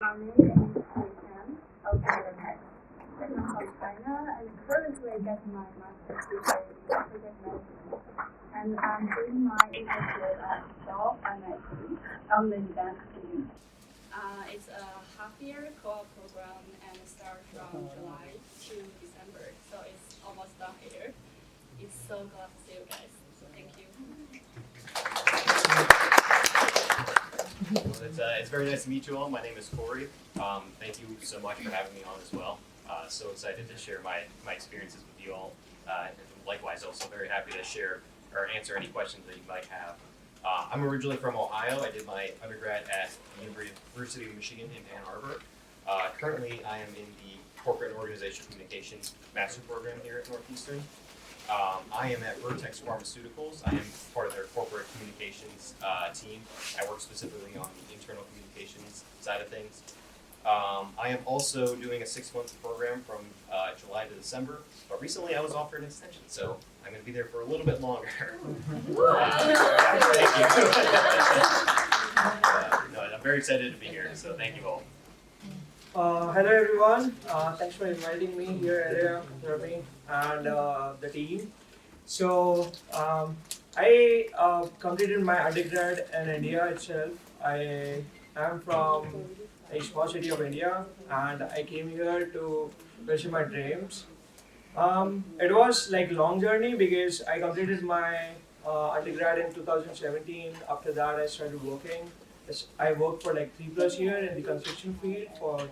My name is Chen, also I'm from China, and currently getting my master's degree in project management. And I'm doing my internship at Shell MIT on the event team. It's a half-year co-op program and it starts from July to December, so it's almost done here. It's so glad to see you guys. Thank you. It's very nice to meet you all. My name is Corey. Thank you so much for having me on as well. So excited to share my experiences with you all. And likewise, also very happy to share or answer any questions that you might have. I'm originally from Ohio. I did my undergrad at the University of Michigan in Ann Arbor. Currently, I am in the Corporate and Organizational Communications Master Program here at Northeastern. I am at Vertex Pharmaceuticals. I am part of their corporate communications team. I work specifically on the internal communications side of things. I am also doing a 6-month program from July to December, but recently I was offered an extension, so I'm going to be there for a little bit longer. Thank you. I'm very excited to be here, so thank you all. Hello everyone, thanks for inviting me here, Arya, Rami, and the team. So I completed my undergrad in India itself. I am from a small city of India, and I came here to pursue my dreams. It was like long journey because I completed my undergrad in 2017. After that, I started working. I worked for like 3+ years in the construction field for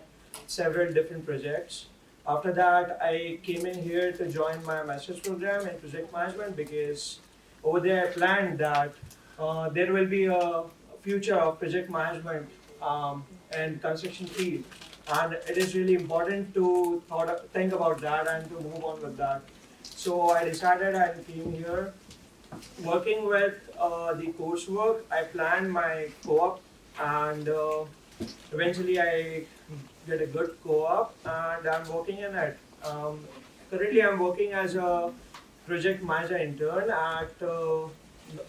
several different projects. After that, I came in here to join my master's program in project management because over there I planned that there will be a future of project management and construction field, and it is really important to think about that and to move on with that. So I decided I came here working with the coursework. I planned my co-op, and eventually I get a good co-op, and I'm working in it. Currently, I'm working as a project manager intern at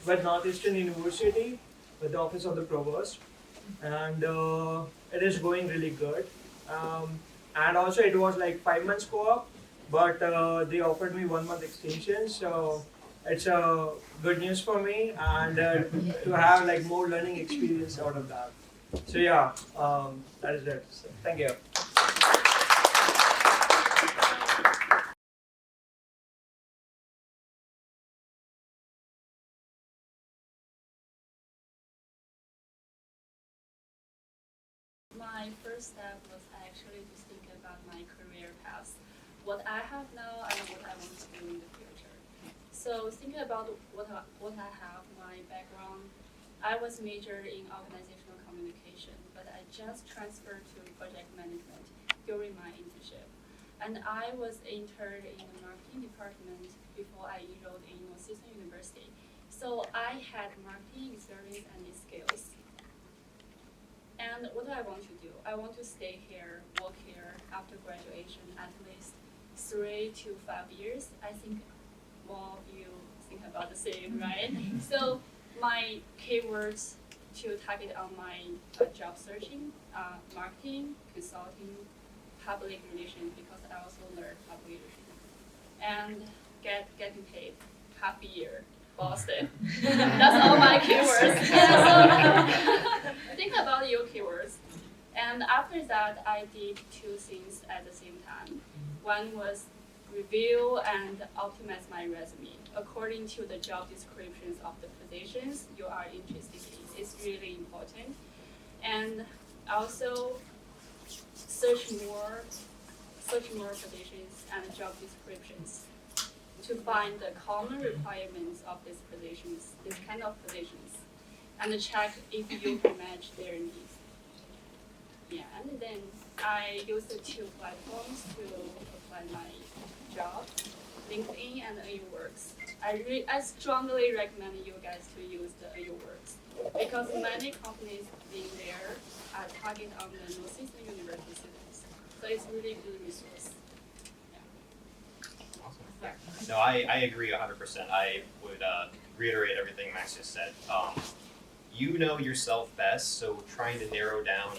with Northeastern University with the Office of the Provost, and it is going really good. And also, it was like 5 months co-op, but they offered me 1 month extension, so it's good news for me, and to have like more learning experience out of that. So yeah, that is it. So, thank you. My first step was actually to think about my career path, what I have now and what I want to do in the future. So thinking about what I have, my background, I was majored in organizational communication, but I just transferred to project management during my internship. And I was interned in the marketing department before I enrolled in Northeastern University. So I had marketing experience and skills. And what do I want to do? I want to stay here, work here after graduation at least 3 to 5 years. I think more of you think about the same, right? So my keywords to target on my job searching, marketing, consulting, public relations, because I also learned public relations, and getting paid half a year. Boston. That's all my keywords. So think about your keywords. And after that, I did 2 things at the same time. One was review and optimize my resume according to the job descriptions of the positions you are interested in. It's really important. And also search more positions and job descriptions to find the common requirements of these positions, this kind of positions, and check if you can match their needs. Yeah, and then I use the 2 platforms to apply my job, LinkedIn and AUWorks. I strongly recommend you guys to use the AUWorks because many companies in there are target on the Northeastern University students. So it's really good resource. No, I agree 100%. I would reiterate everything Max just said. You know yourself best, so trying to narrow down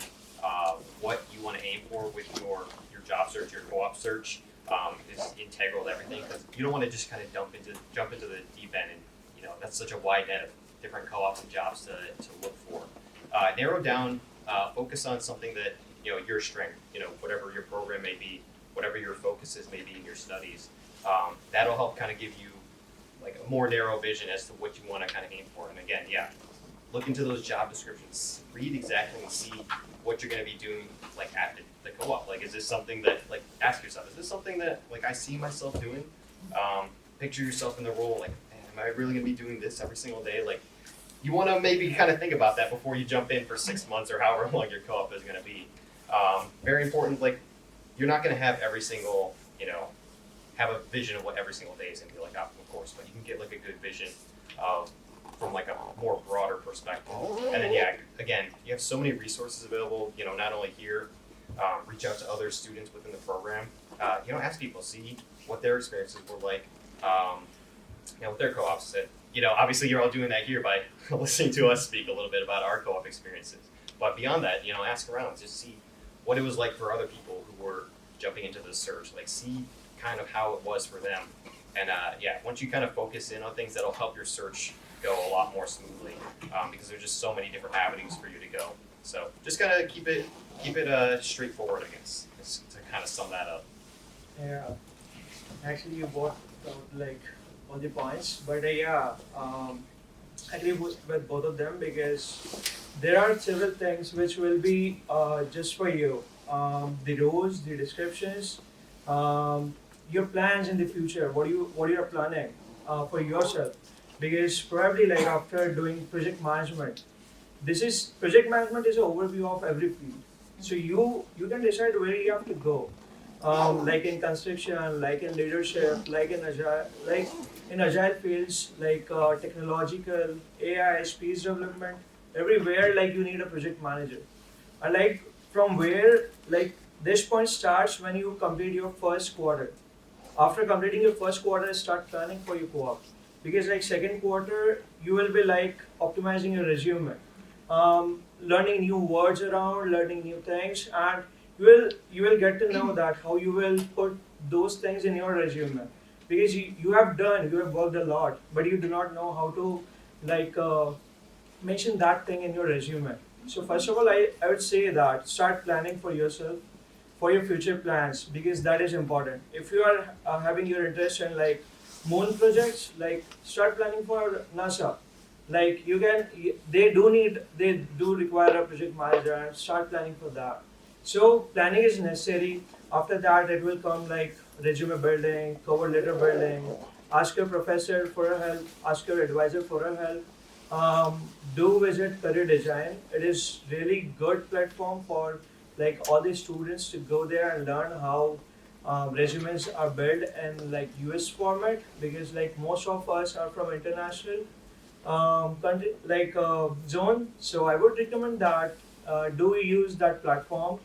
what you want to aim for with your job search, your co-op search is integral to everything, because you don't want to just kind of jump into the deep end, and that's such a wide net of different co-ops and jobs to look for. Narrow down, focus on something that your strength, whatever your program may be, whatever your focuses may be in your studies. That'll help kind of give you like a more narrow vision as to what you want to kind of aim for. And again, look into those job descriptions, read exactly and see what you're going to be doing like at the co-op. Like, is this something that, like, ask yourself, is this something that like I see myself doing? Picture yourself in the role, like, man, am I really going to be doing this every single day? Like, you want to maybe kind of think about that before you jump in for 6 months or however long your co-op is going to be. Very important, like, you're not going to have every single, have a vision of what every single day is going to be like, of course, but you can get like a good vision of from like a more broader perspective. And then again, you have so many resources available, not only here, reach out to other students within the program, ask people, see what their experiences were like, with their co-ops. And, obviously you're all doing that here by listening to us speak a little bit about our co-op experiences. But beyond that, ask around, just see what it was like for other people who were jumping into the search, like see kind of how it was for them. And once you kind of focus in on things, that'll help your search go a lot more smoothly, because there's just so many different avenues for you to go. So just kind of keep it straightforward, I guess, just to kind of sum that up. Yeah, actually you brought out like all the points, but I agree with both of them, because there are several things which will be just for you. The roles, the descriptions, your plans in the future. What you are planning for yourself, because probably like after doing project management, project management is an overview of every field. So you can decide where you have to go. Like in construction, like in leadership, like in agile fields, like technological, AI, space development, everywhere like you need a project manager. And like from where like this point starts when you complete your first quarter. After completing your first quarter, start planning for your co-op, because like second quarter you will be like optimizing your resume, learning new words around, learning new things, and you will get to know that how you will put those things in your resume, because you have worked a lot, but you do not know how to like mention that thing in your resume. So first of all, I would say that start planning for yourself, for your future plans, because that is important. If you are having your interest in like moon projects, like start planning for NASA. Like they do require a project manager, and start planning for that. So planning is necessary. After that, it will come like resume building, cover letter building. Ask your professor for help. Ask your advisor for help. Do visit Career Design. It is really good platform for like all the students to go there and learn how resumes are built in like US format, because like most of us are from international country like zone. So I would recommend that do use that platform.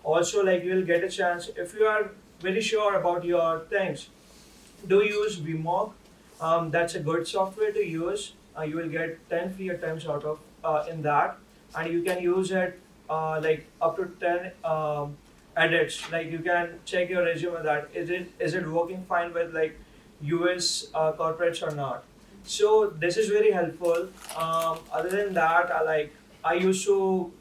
Also, like you will get a chance if you are very sure about your things. Do use VMOC. That's a good software to use. You will get 10 free attempts out of in that, and you can use it like up to 10 edits. Like you can check your resume that is it working fine with like US corporates or not. So this is very helpful. Other than that, I used to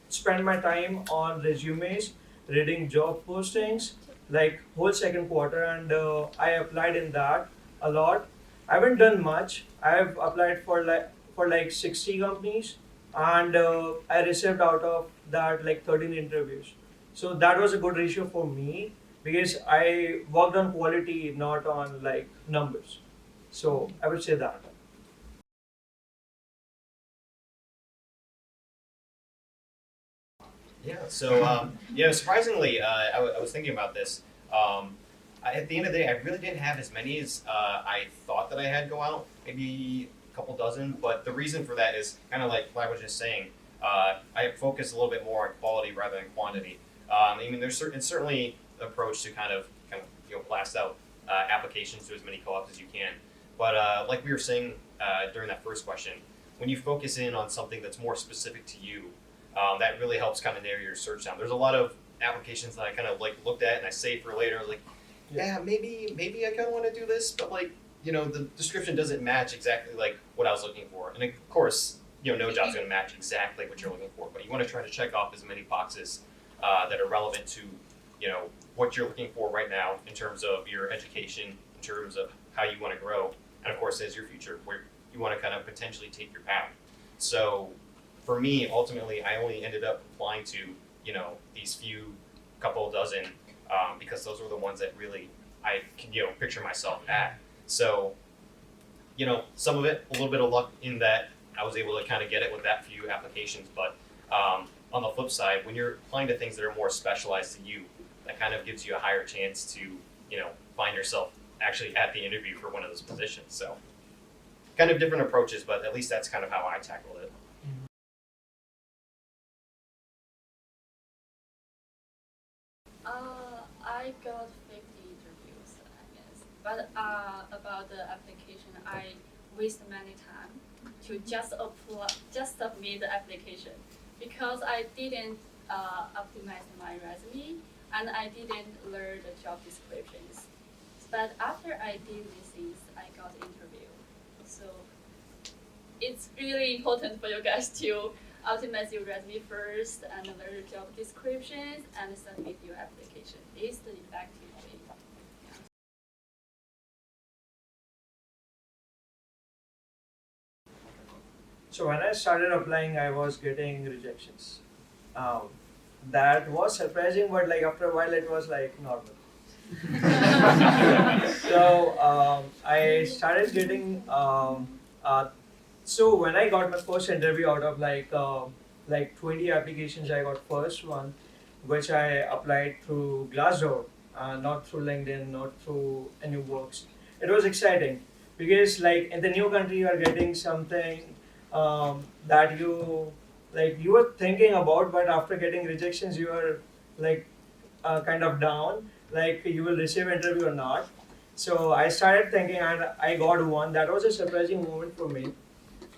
spend my time on resumes, reading job postings, like whole second quarter, and I applied in that a lot. I haven't done much. I have applied for like 60 companies, and I received out of that like 13 interviews. So that was a good ratio for me, because I worked on quality, not on like numbers. So I would say that. Yeah. So, surprisingly, I was thinking about this. At the end of the day, I really didn't have as many as I thought that I had go out. Maybe a couple dozen. But the reason for that is kind of like what I was just saying. I focus a little bit more on quality rather than quantity. I mean, there's certainly an approach to kind of blast out applications to as many co-ops as you can. But like we were saying during that first question, when you focus in on something that's more specific to you, that really helps kind of narrow your search down. There's a lot of applications that I kind of like looked at and I saved for later. I was like, yeah, maybe I kind of want to do this, but like, the description doesn't match exactly like what I was looking for. And of course, no job's going to match exactly what you're looking for, but you want to try to check off as many boxes that are relevant to, what you're looking for right now in terms of your education, in terms of how you want to grow, and of course, as your future, where you want to kind of potentially take your path. So for me, ultimately, I only ended up applying to, these couple dozen, because those were the ones that really I can, picture myself at. So, some of it, a little bit of luck in that I was able to kind of get it with that few applications. But on the flip side, when you're applying to things that are more specialized to you, that kind of gives you a higher chance to, find yourself actually at the interview for one of those positions. So kind of different approaches, but at least that's kind of how I tackled it. I got 50 interviews, I guess. But about the application, I wasted many time to just submit the application because I didn't optimize my resume and I didn't learn the job descriptions. But after I did these things, I got interview. So it's really important for you guys to optimize your resume first and learn the job descriptions and submit your application. It's the effective way. Yeah. So when I started applying, I was getting rejections. That was surprising, but like after a while, it was like normal. So I started getting. So when I got my first interview out of like 20 applications, I got first one, which I applied through Glassdoor, not through LinkedIn, not through any works. It was exciting because like in the new country, you are getting something that you were thinking about, but after getting rejections, you are like kind of down, like you will receive interview or not. So I started thinking, and I got one. That was a surprising moment for me.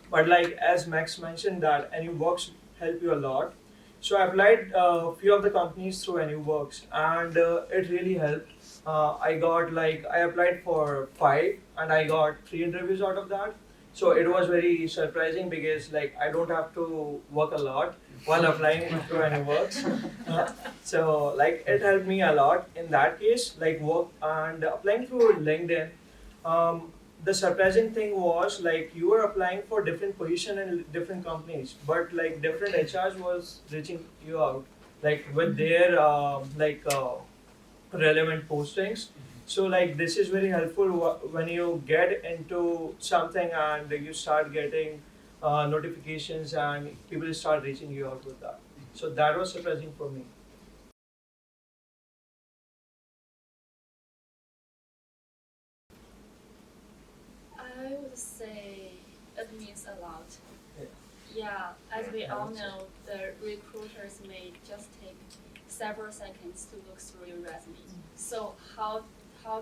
But like as Max mentioned, that AnyWorks help you a lot. So I applied a few of the companies through AnyWorks, and it really helped. I applied for 5, and I got 3 interviews out of that. So it was very surprising because like I don't have to work a lot while applying to AnyWorks. So like it helped me a lot in that case, like work and applying through LinkedIn. The surprising thing was like you were applying for different position in different companies, but like different HRs was reaching you out like with their relevant postings. So like this is very helpful when you get into something and you start getting notifications and people start reaching you out with that. So that was surprising for me. I would say it means a lot. Yeah. Yeah, as we I all would say. know, the recruiters may just take several seconds to look through your resume. So how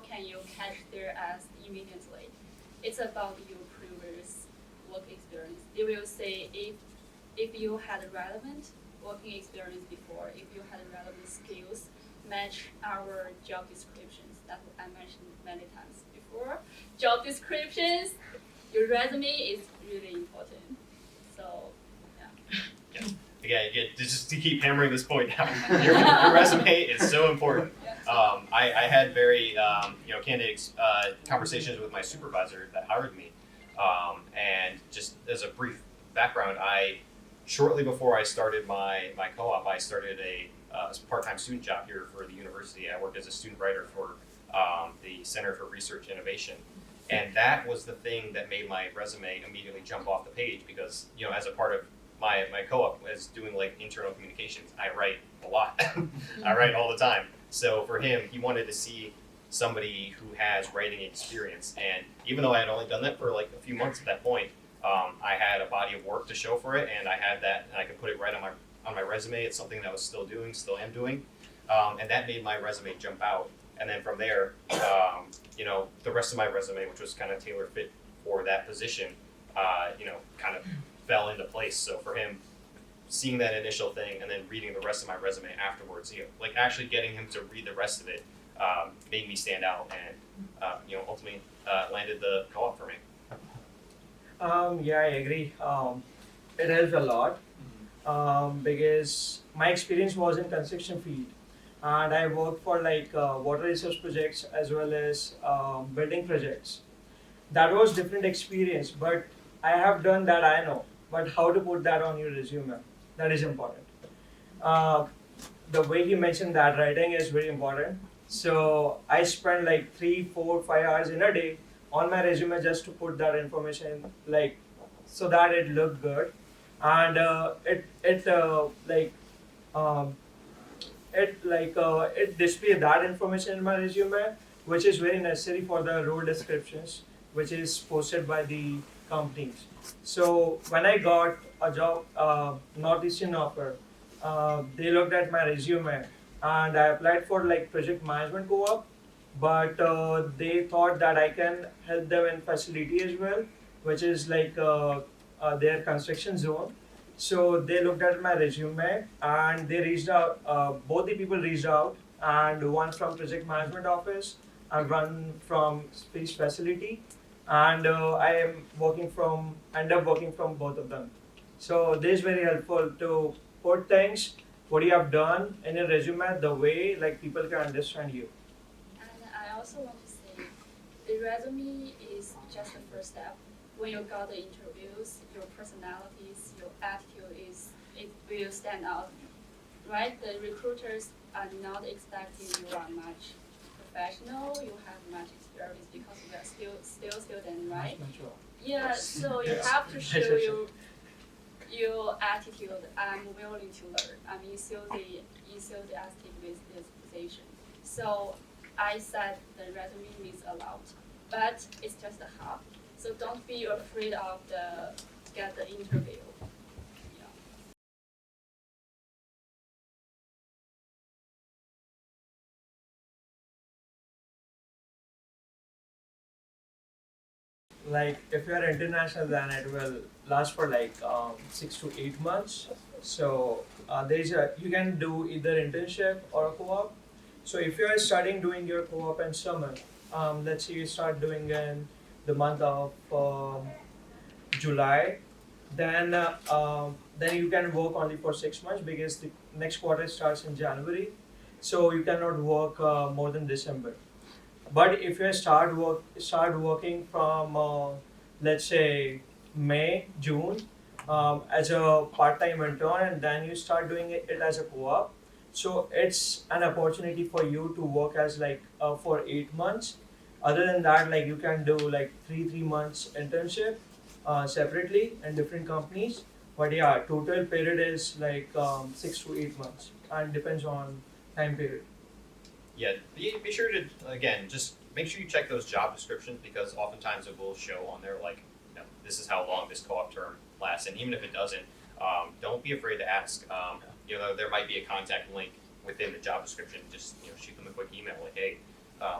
can you catch their eyes immediately? It's about your previous work experience. They will say if you had relevant working experience before, if you had relevant skills, match our job descriptions that I mentioned many times before. Job descriptions, your resume is really important. So yeah. Again, just to keep hammering this point down, your resume is so important. I had very candid conversations with my supervisor that hired me, and just as a brief background, shortly before I started my co-op, I started a part-time student job here for the university. I worked as a student writer for the Center for Research Innovation, and that was the thing that made my resume immediately jump off the page because as a part of my co-op is doing like internal communications. I write a lot. I write all the time. So for him, he wanted to see somebody who has writing experience. And even though I had only done that for like a few months at that point, I had a body of work to show for it, and I had that, and I could put it right on my resume. It's something that I was still am doing, and that made my resume jump out. And then from there, the rest of my resume, which was kind of tailor fit for that position, kind of fell into place. So for him, seeing that initial thing and then reading the rest of my resume afterwards, like actually getting him to read the rest of it made me stand out and ultimately landed the co-op for me. Yeah, I agree. It helps a lot because my experience was in construction field, and I worked for like water resource projects as well as building projects. That was different experience, but I have done that. I know, but how to put that on your resume? That is important. Uh, the way he mentioned that writing is very important. So I spend like 3, 4, 5 hours in a day on my resume just to put that information like so that it looked good, and um, it display that information in my resume, which is very necessary for the role descriptions, which is posted by the companies. So when I got a job, Northeastern offer, they looked at my resume, and I applied for like project management co-op, but they thought that I can help them in facility as well, which is like their construction zone. So they looked at my resume and they reached out. Both the people reached out, and one from project management office and one from space facility. And I am end up working from both of them. So this is very helpful to put things what you have done in your resume the way like people can understand you. And I also want to say, the resume is just the first step. When you got the interviews, your personalities, your attitude it will stand out, right? The recruiters are not expecting you are much professional, you have much experience because you are still student, right? Yeah, so you have to show your attitude. I'm willing to learn. I'm enthusiastic with this position. So I said the resume means a lot, but it's just a half. So don't be afraid of get the interview. Yeah. Like if you are international, then it will last for like 6 to 8 months. So you can do either internship or a co-op. So if you are starting doing your co-op in summer, let's say you start doing in the month of July, then you can work only for 6 months because the next quarter starts in January. So you cannot work more than December. But if you start working from let's say May, June as a part-time intern, and then you start doing it as a co-op. So it's an opportunity for you to work as like for 8 months. Other than that, like you can do like three months internship separately in different companies. But yeah, total period is like 6 to 8 months, and depends on time period. Yeah, be sure to, again, just make sure you check those job descriptions because oftentimes it will show on there like, this is how long this co-op term lasts. And even if it doesn't, don't be afraid to ask. There might be a contact link within the job description. Just, shoot them a quick email like, hey,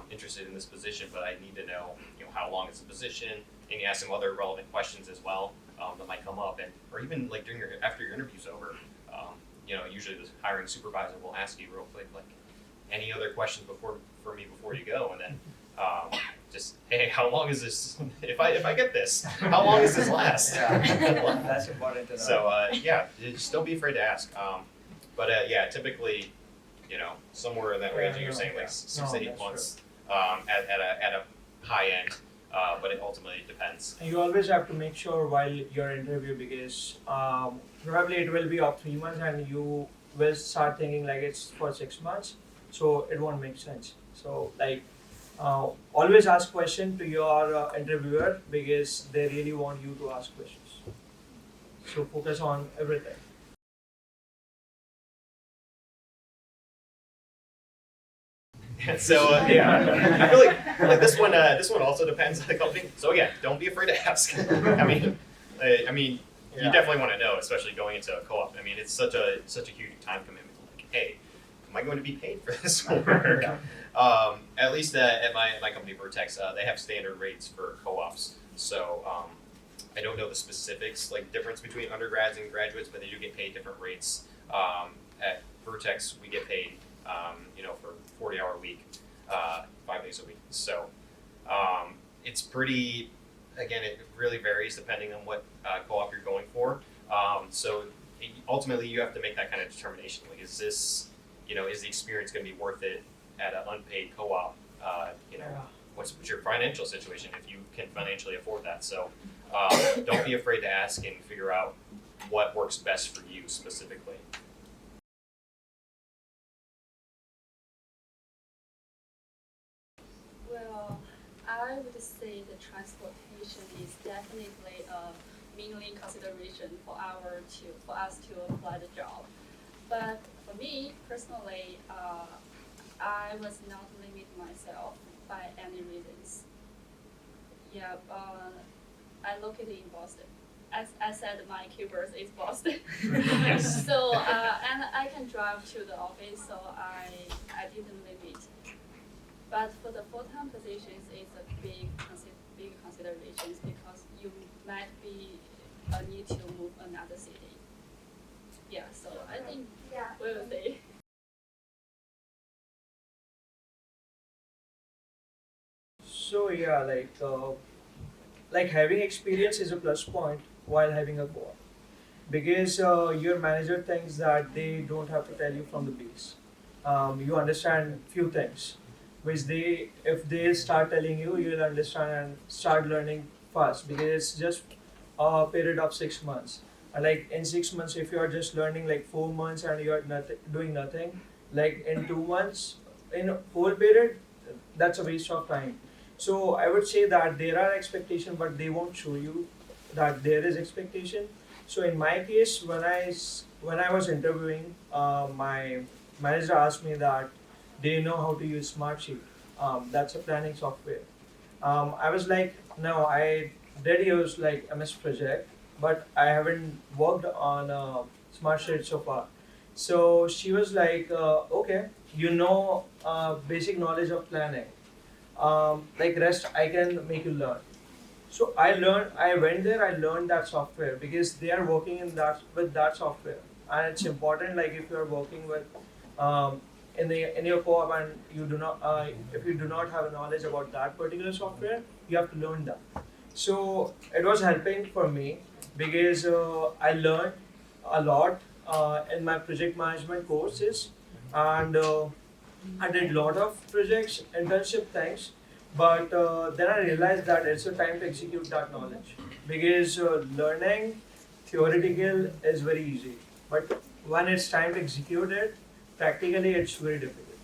interested in this position, but I need to know, how long is the position, and you ask them other relevant questions as well that might come up, or even like after your interview's over, usually the hiring supervisor will ask you real quick like, any other questions for me before you go, and then just hey, how long is this? If I get this, how long does this last? Yeah, that's important to know. So just don't be afraid to ask. But typically, somewhere in that range that you're saying like 6 to 8 months at a high end, but it ultimately depends. And you always have to make sure while your interview because probably it will be of 3 months and you will start thinking like it's for 6 months, so it won't make sense. So like always ask question to your interviewer because they really want you to ask questions. So focus on everything. So I feel like this one also depends on the company. So again, don't be afraid to ask. I mean, you definitely want to know, especially going into a co-op. I mean, it's such a huge time commitment. Like, hey, am I going to be paid for this work? At least at my company Vertex, they have standard rates for co-ops. So I don't know the specifics, like difference between undergrads and graduates, but they do get paid different rates. At Vertex, we get paid, for 40-hour week, 5 days a week. So it's pretty. Again, it really varies depending on what co-op you're going for. So ultimately, you have to make that kind of determination. Like, is this, is the experience going to be worth it at an unpaid co-op? What's your financial situation if you can financially afford that? So don't be afraid to ask and figure out what works best for you specifically. Well, I would say the transportation is definitely a mainly consideration for us to apply the job. But for me personally, I was not limit myself by any reasons. Yeah, I located in Boston. As I said, my keywords is Boston. Yes. So and I can drive to the office, so I didn't limit. But for the full-time positions, it's a big considerations because you might be need to move another city. Yeah, so I think we will see. So yeah, like having experience is a plus point while having a co-op because your manager thinks that they don't have to tell you from the base. You understand few things, which if they start telling you, you'll understand and start learning fast because it's just a period of 6 months. And like in 6 months, if you are just learning like 4 months and you are doing nothing, like in 2 months, in a whole period, that's a waste of time. So I would say that there are expectations, but they won't show you that there is expectation. So in my case, when I was interviewing, my manager asked me that, do you know how to use Smartsheet? That's a planning software. I was like, no, I did use like MS Project, but I haven't worked on Smartsheet so far. So she was like, okay, basic knowledge of planning. Like rest, I can make you learn. So I went there, I learned that software because they are working with that software, and it's important. Like if you are working with in your co-op and you do not if you do not have a knowledge about that particular software, you have to learn that. So it was helping for me because I learned a lot in my project management courses, and I did lot of projects, internship things, but then I realized that it's a time to execute that knowledge because learning theoretical is very easy, but when it's time to execute it, practically it's very difficult.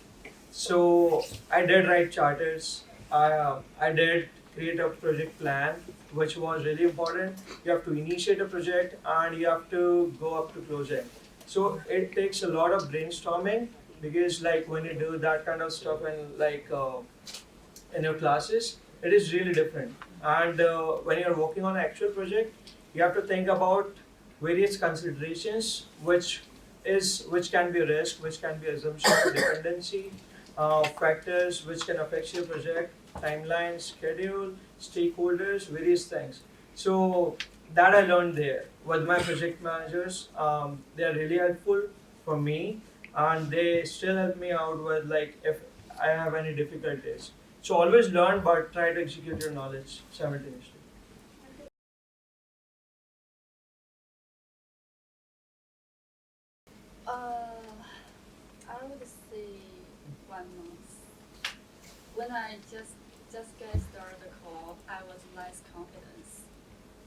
So I did write charters. I did create a project plan, which was really important. You have to initiate a project and you have to go up to closing. So it takes a lot of brainstorming because like when you do that kind of stuff in your classes, it is really different. And when you're working on an actual project, you have to think about various considerations, which can be risk, which can be assumption, dependency, factors which can affect your project, timeline, schedule, stakeholders, various things. So that I learned there with my project managers. They are really helpful for me, and they still help me out with like if I have any difficulties. So always learn, but try to execute your knowledge simultaneously. I would say 1 month. When I just get started the co-op, I was less confident.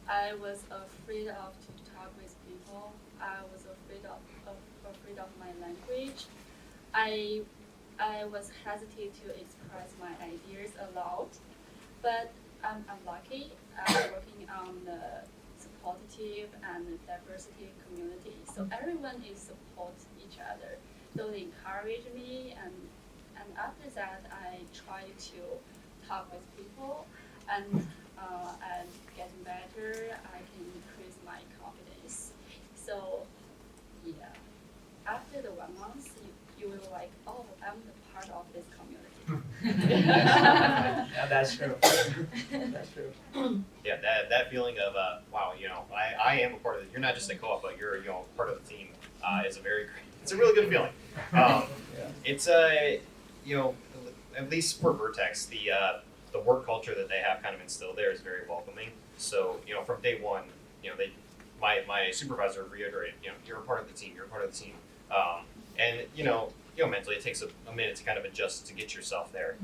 I was afraid of to talk with people. I was afraid of my language. I I was hesitant to express my ideas aloud, but I'm lucky. I'm working on the supportive and diversity community. So everyone is support each other. So they encourage me, and after that, I try to talk with people, and I'm getting better. I can increase my confidence. So yeah, after the 1 month, you will like, oh, I'm the part of this community. Yeah, that's true. That's true. Yeah, that feeling of wow, I am a part of it. You're not just a co-op, but you're part of the team. Is a very great. It's a really good feeling. It's at least for Vertex, the work culture that they have kind of instilled there is very welcoming. So from day one, my supervisor reiterated, you're a part of the team. You're a part of the team. And mentally it takes a minute to kind of adjust to get yourself there.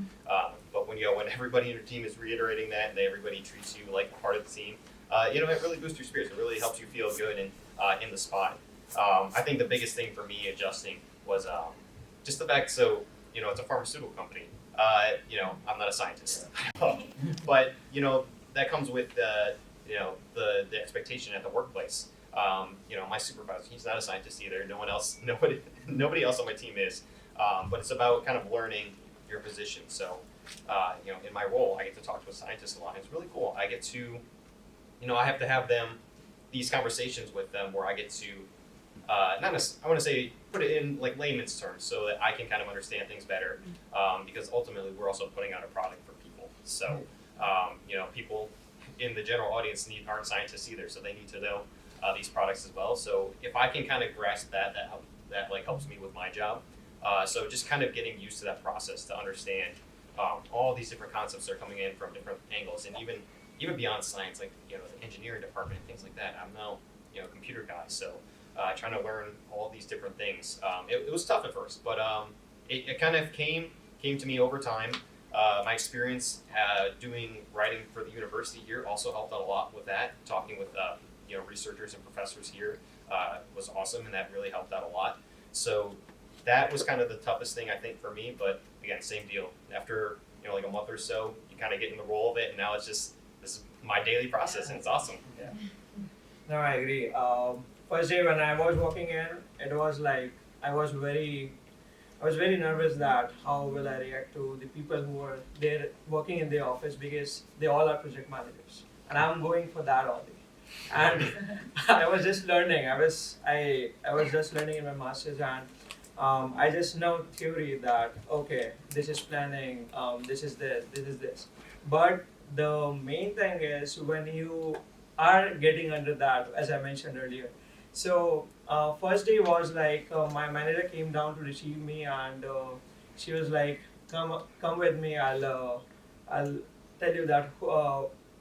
But when everybody in your team is reiterating that and everybody treats you like a part of the team, it really boosts your spirits. It really helps you feel good and in the spot. I think the biggest thing for me adjusting was just the fact. So it's a pharmaceutical company. I'm not a scientist, but that comes with the expectation at the workplace. My supervisor, he's not a scientist either. Nobody else on my team is. But it's about kind of learning your position. So, in my role, I get to talk to a scientist a lot. It's really cool. I get to, I have to have these conversations with them where I get to, I want to say, put it in like layman's terms so that I can kind of understand things better. Because ultimately, we're also putting out a product for people. So, people in the general audience aren't scientists either, so they need to know these products as well. So if I can kind of grasp that like helps me with my job. So just kind of getting used to that process to understand all these different concepts that are coming in from different angles, and even beyond science, like the engineering department, things like that. I'm no computer guy, so trying to learn all these different things. It was tough at first, but it kind of came to me over time. My experience doing writing for the university here also helped out a lot with that. Talking with researchers and professors here was awesome, and that really helped out a lot. So that was kind of the toughest thing I think for me. But again, same deal. After like a month or so, you kind of get in the role of it, and now it's just this is my daily process, and it's awesome. Yeah. No, I agree. First day when I was walking in, it was like I was very nervous that how will I react to the people who are there working in the office, because they all are project managers, and I'm going for that only. And I was just learning. I was just learning in my masters, and I just know theory that okay, this is planning, this is this. But the main thing is when you are getting under that, as I mentioned earlier. So first day was like my manager came down to receive me, and she was like, "Come with me. I'll tell you that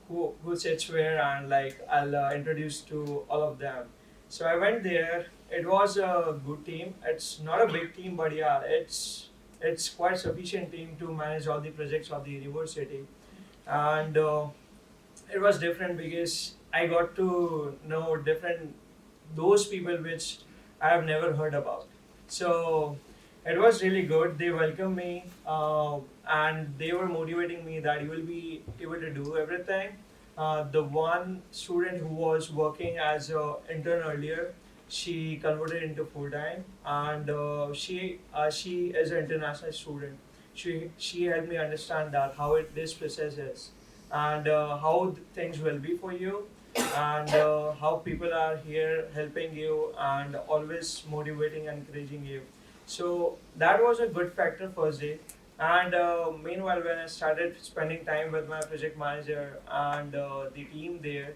who sits where, and like I'll introduce to all of them." So I went there. It was a good team. It's not a big team, but yeah, it's quite sufficient team to manage all the projects of the university, and it was different because I got to know those people which I have never heard about. So it was really good. They welcomed me, and they were motivating me that you will be able to do everything. The one student who was working as an intern earlier, she converted into full time, and she is an international student. She helped me understand that how this process is, and how things will be for you, and how people are here helping you and always motivating and encouraging you. So that was a good factor first day. And meanwhile, when I started spending time with my project manager and the team there,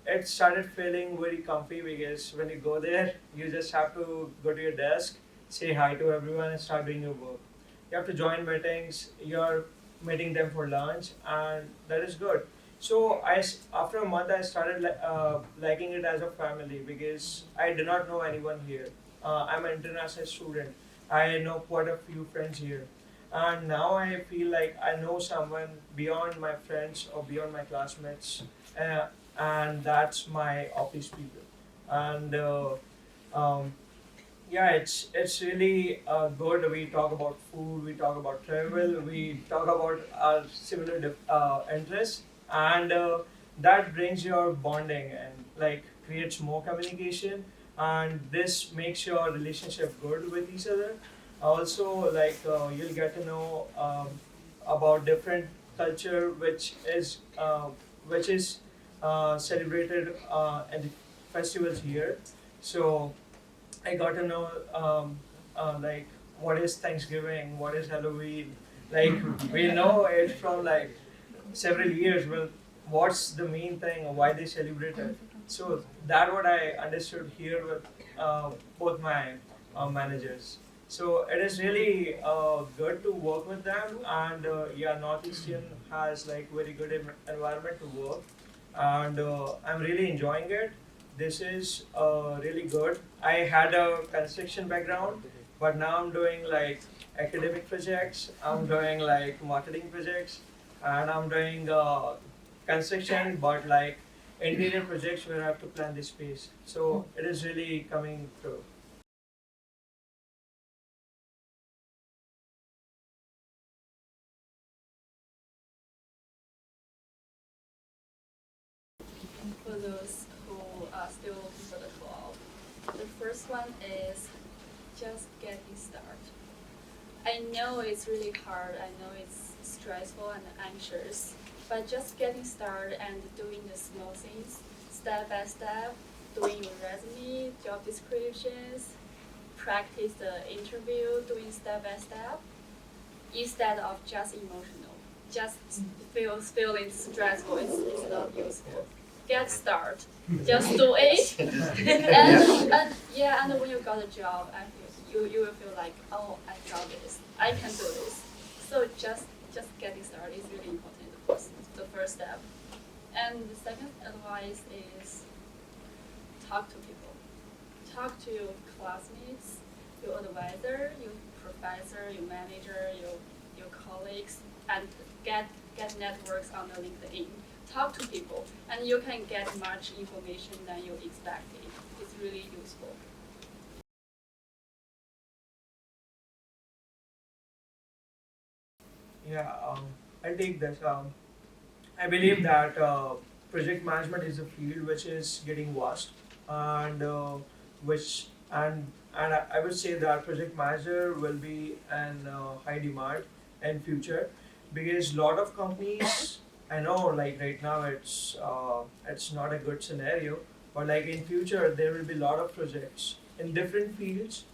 it started feeling very comfy, because when you go there, you just have to go to your desk, say hi to everyone, and start doing your work. You have to join meetings. You're meeting them for lunch, and that is good. So after a month, I started liking it as a family, because I did not know anyone here. I'm an international student. I know quite a few friends here, and now I feel like I know someone beyond my friends or beyond my classmates, and that's my office people. And yeah, it's really good. We talk about food, we talk about travel, we talk about our similar interests, and that brings your bonding and like creates more communication, and this makes your relationship good with each other. Also, like you'll get to know about different culture, which is celebrated at the festivals here. So I got to know like what is Thanksgiving, what is Halloween. Like we know it from like several years. Well, what's the main thing or why they celebrate it. So that what I understood here with both my managers. So it is really good to work with them, and yeah, Northeastern has like very good environment to work, and I'm really enjoying it. This is really good. I had a construction background, but now I'm doing like academic projects. I'm doing like marketing projects, and I'm doing construction, but like interior projects where I have to plan the space. So it is really coming through. For those who are still looking for the 12, the first one is just getting started. I know it's really hard, I know it's stressful and anxious, but just getting started and doing the small things, step by step, doing your resume, job descriptions, practice the interview, doing step by step, instead of just emotional. Just feeling stressful, it's not useful. Get started. Just do it. and yeah, and when you got a job, I feel you will feel like, oh, I got this. I can do this. So just getting started is really important. The first step. And the second advice is talk to people. Talk to your classmates, your advisor, your professor, your manager, your colleagues, and get networks on the LinkedIn. Talk to people, and you can get much information than you expected. It's really useful. Yeah, I take this. I believe that project management is a field which is getting vast, and which and I would say that project manager will be in high demand in future, because lot of companies, I know like right now it's not a good scenario, but like in future there will be lot of projects in different fields.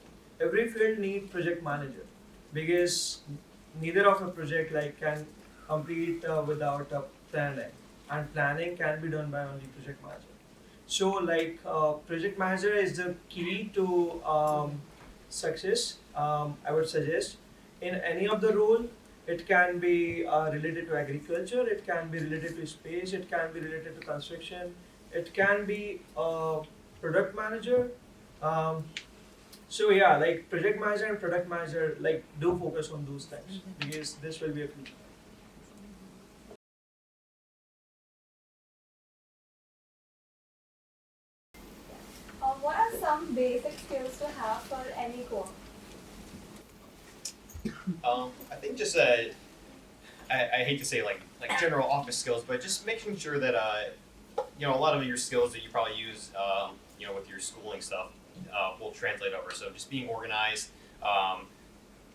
Every field need project manager, because neither of a project like can complete without planning, and planning can be done by only project manager. So like project manager is the key to success. I would suggest in any of the role. It can be related to agriculture, it can be related to space, it can be related to construction, it can be product manager. um, so yeah, like project manager and product manager, like do focus on those things, because this will be a future. What are some basic skills to have for any goal? I think just I hate to say like general office skills, but just making sure that you know, a lot of your skills that you probably use you know, with your schooling stuff will translate over. So just being organized,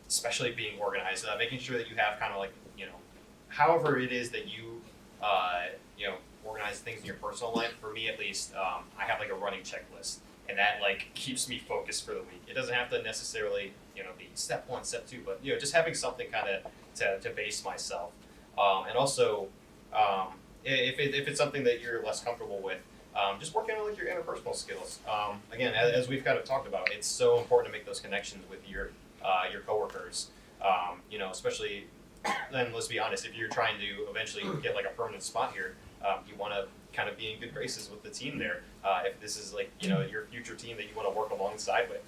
especially being organized, making sure that you have kind of like, you know, however it is that you know, organize things in your personal life. For me at least, I have like a running checklist, and that like keeps me focused for the week. It doesn't have to necessarily, you know, be step one, step two, but you know, just having something kind of to base myself. And also, if it's something that you're less comfortable with, just working on like your interpersonal skills. Again, as we've kind of talked about, it's so important to make those connections with your coworkers. You know, especially then, let's be honest, if you're trying to eventually get like a permanent spot here, you want to kind of be in good graces with the team there. If this is like, you know, your future team that you want to work alongside with,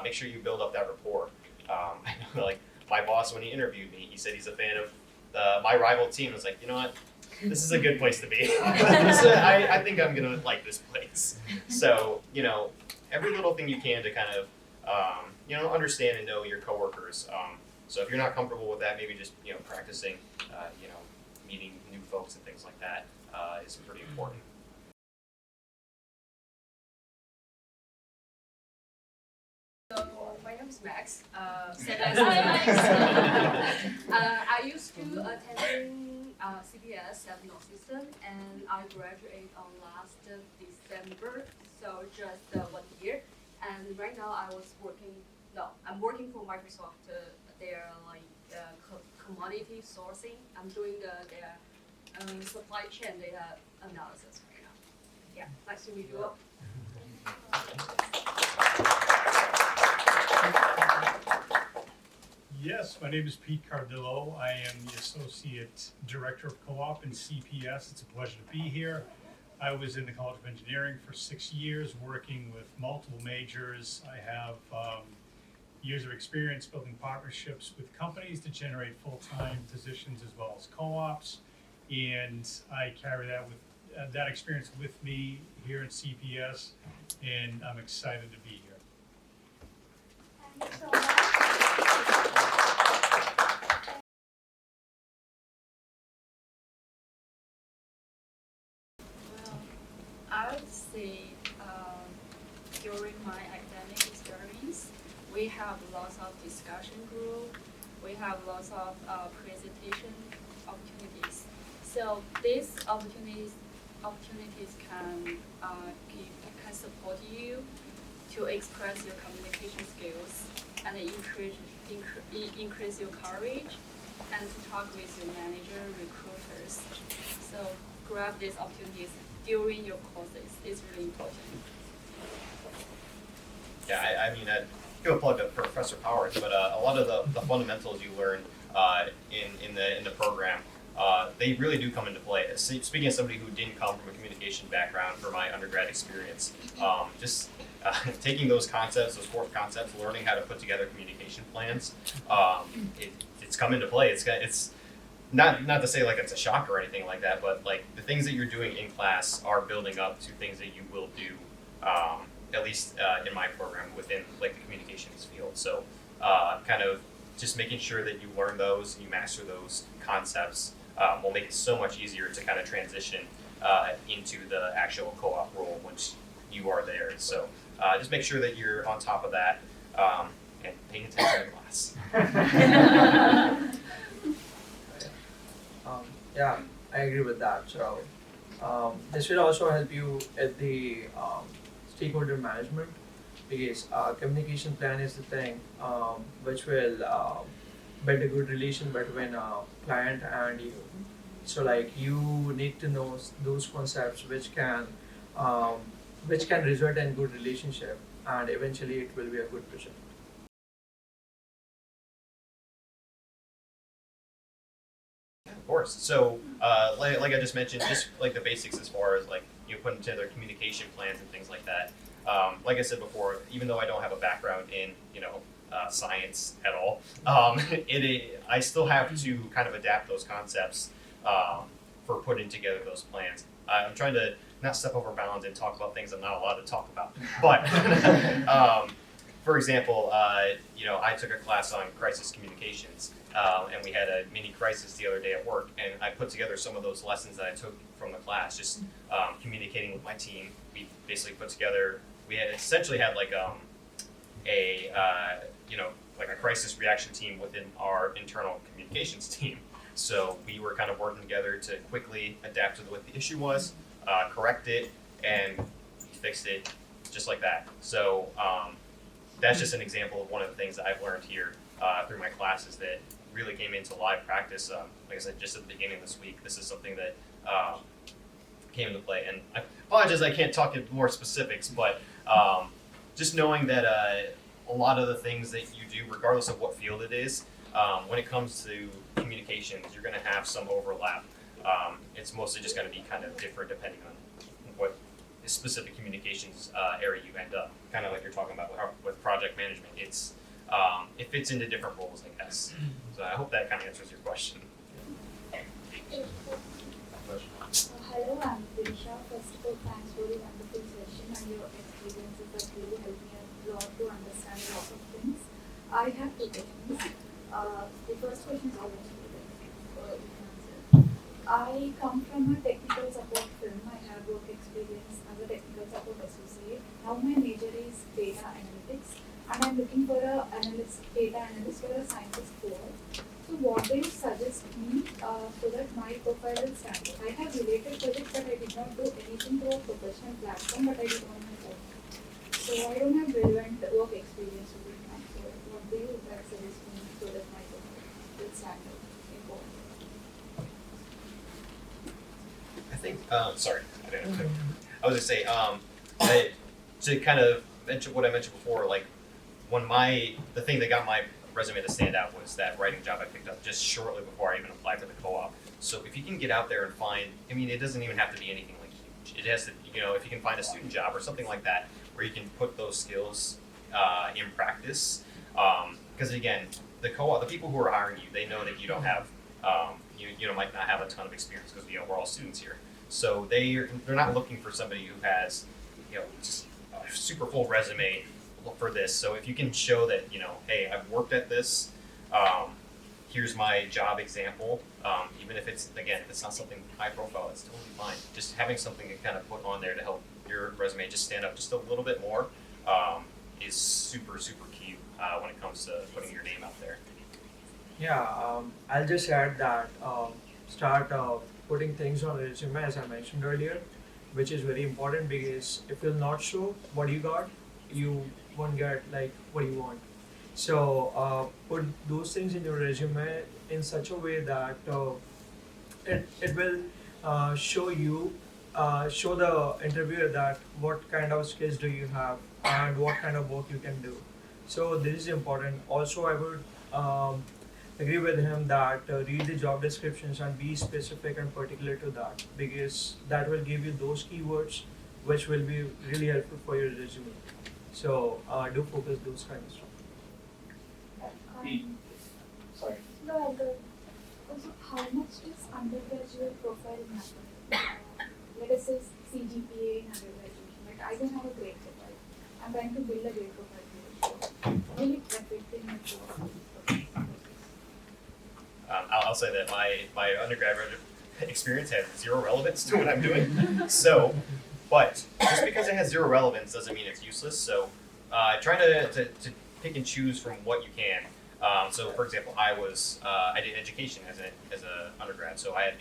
make sure you build up that rapport. I know, like my boss, when he interviewed me, he said he's a fan of my rival team. I was like, you know what, this is a good place to be. I think I'm gonna like this place. So you know, every little thing you can to kind of you know, understand and know your coworkers. So if you're not comfortable with that, maybe just, you know, practicing, you know, meeting new folks and things like that is pretty important. So my name is Max. Say nice to Max. I used to attend CPS at Northeastern, and I graduated on last December. So just 1 year. And right now I was working. No, I'm working for Microsoft. Their like commodity sourcing. I'm doing their supply chain data analysis right now. Yeah, nice to meet you all. Yes, my name is Pete Cardillo. I am the Associate Director of Co-op in CPS. It's a pleasure to be here. I was in the College of Engineering for 6 years, working with multiple majors. I have years of experience building partnerships with companies to generate full-time positions as well as co-ops. And I carry that with that experience with me here at CPS, and I'm excited to be here. Thank you so much. Well, I would say during my academic experience, we have lots of discussion group, we have lots of presentation opportunities. So these opportunities can can support you to express your communication skills and increase your courage and to talk with your manager, recruiters. So grab these opportunities during your courses. It's really important. Yeah, I mean, I give a plug to Professor Powers, but a lot of the fundamentals you learn in the program, they really do come into play. Speaking as somebody who didn't come from a communication background for my undergrad experience, just taking those concepts, those core concepts, learning how to put together communication plans, it's come into play. It's not to say like it's a shock or anything like that, but like the things that you're doing in class are building up to things that you will do, at least in my program within like the communications field. So kind of just making sure that you learn those, you master those concepts will make it so much easier to kind of transition into the actual co-op role once you are there. So just make sure that you're on top of that and paying attention to class. Yeah, I agree with that. So this will also help you at the stakeholder management, because communication plan is the thing which will build a good relation between client and you. So like you need to know those concepts which can result in good relationship, and eventually it will be a good project. Of course. So, like I just mentioned, just like the basics as far as like putting together communication plans and things like that. Like I said before, even though I don't have a background in science at all, I still have to kind of adapt those concepts for putting together those plans. I'm trying to not step over bounds and talk about things I'm not allowed to talk about, but. For example, I took a class on crisis communications, and we had a mini crisis the other day at work, and I put together some of those lessons that I took from the class, just communicating with my team. We basically essentially had like a crisis reaction team within our internal communications team. So we were kind of working together to quickly adapt to what the issue was, correct it, and we fixed it just like that. So that's just an example of one of the things that I've learned here through my classes that really came into live practice. Like I said, just at the beginning of this week, this is something that came into play. And I apologize, I can't talk in more specifics, but just knowing that a lot of the things that you do, regardless of what field it is, when it comes to communications, you're going to have some overlap. It's mostly just going to be kind of different depending on what specific communications area you end up. Kind of like you're talking about with project management. It fits into different roles, I guess. So I hope that kind of answers your question. Hello, I'm Dirisha. First of all, thanks for the wonderful session and your experiences that really helped me a lot to understand a lot of things. I have two questions. The first question is always you can answer. I come from a technical support firm. I have work experience as a technical support associate. Now my major is data analytics, and I'm looking for a data analyst or a scientist role. So what do you suggest me so that my profile will stand out? I have related projects, but I did not do anything through a professional platform, but I did on my own. So I don't have relevant work experience with it now. So what do you suggest me so that my profile will stand out in both? Sorry, I didn't. I was gonna say, to kind of mention what I mentioned before, like when the thing that got my resume to stand out was that writing job I picked up just shortly before I even applied for the co-op. So if you can get out there and find, I mean, it doesn't even have to be anything like huge. It has to, if you can find a student job or something like that where you can put those skills in practice. Because again, the people who are hiring you, they know that you don't have, might not have a ton of experience because we're all students here. So they're not looking for somebody who has, just a super full resume for this. So if you can show that, hey, I've worked at this, here's my job example, even if it's not something high profile, it's totally fine. Just having something to kind of put on there to help your resume just stand up just a little bit more is super, super key when it comes to putting your name out there. Yeah, I'll just add that start putting things on resume as I mentioned earlier, which is very important because if you'll not show what you got, you won't get like what you want. So put those things in your resume in such a way that it will show the interviewer that what kind of skills do you have and what kind of work you can do. So this is important. Also, I would agree with him that read the job descriptions and be specific and particular to that because that will give you those keywords which will be really helpful for your resume. So do focus those kind of stuff. Sorry. No, also, how much does undergraduate profile matter? Let us say CGPA in undergraduate. Like I don't have a grade profile. I'm trying to build a grade profile here. So will it affect in my job? I'll say that my undergraduate experience has zero relevance to what I'm doing. So, but just because it has zero relevance doesn't mean it's useless. So, try to pick and choose from what you can. So, for example, I did education as a undergrad. So I had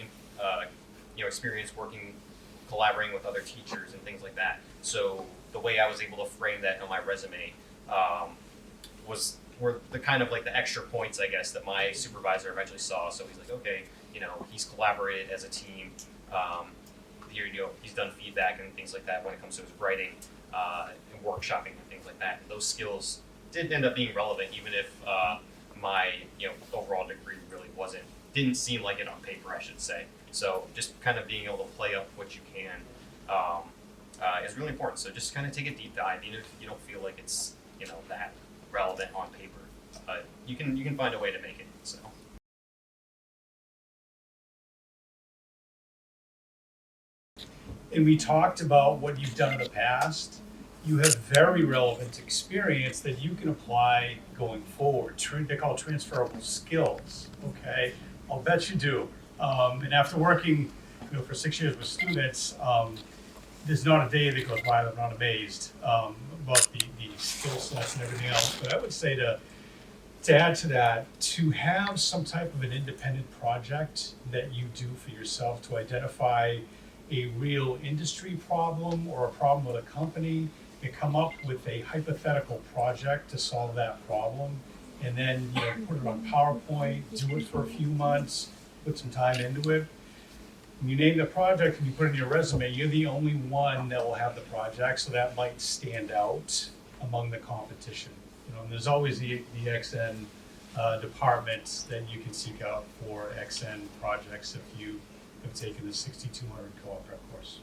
experience collaborating with other teachers and things like that. So the way I was able to frame that on my resume were the kind of like the extra points, I guess, that my supervisor eventually saw. So he's like, okay, he's collaborated as a team. He's done feedback and things like that when it comes to his writing and workshopping and things like that. And those skills did end up being relevant, even if my overall degree really didn't seem like it on paper, I should say. So just kind of being able to play up what you can is really important. So just kind of take a deep dive, even if you don't feel like it's that relevant on paper. You can find a way to make it. So. And we talked about what you've done in the past. You have very relevant experience that you can apply going forward. They call it transferable skills. Okay, I'll bet you do. And after working, for 6 years with students, there's not a day that goes by that I'm not amazed about the skill sets and everything else. But I would say to add to that, to have some type of an independent project that you do for yourself to identify a real industry problem or a problem with a company, and come up with a hypothetical project to solve that problem, and then put it on PowerPoint, do it for a few months, put some time into it. When you name the project and you put it in your resume, you're the only one that will have the project, so that might stand out among the competition. And there's always the XN departments that you can seek out for XN projects if you have taken the 6200 co-op prep course.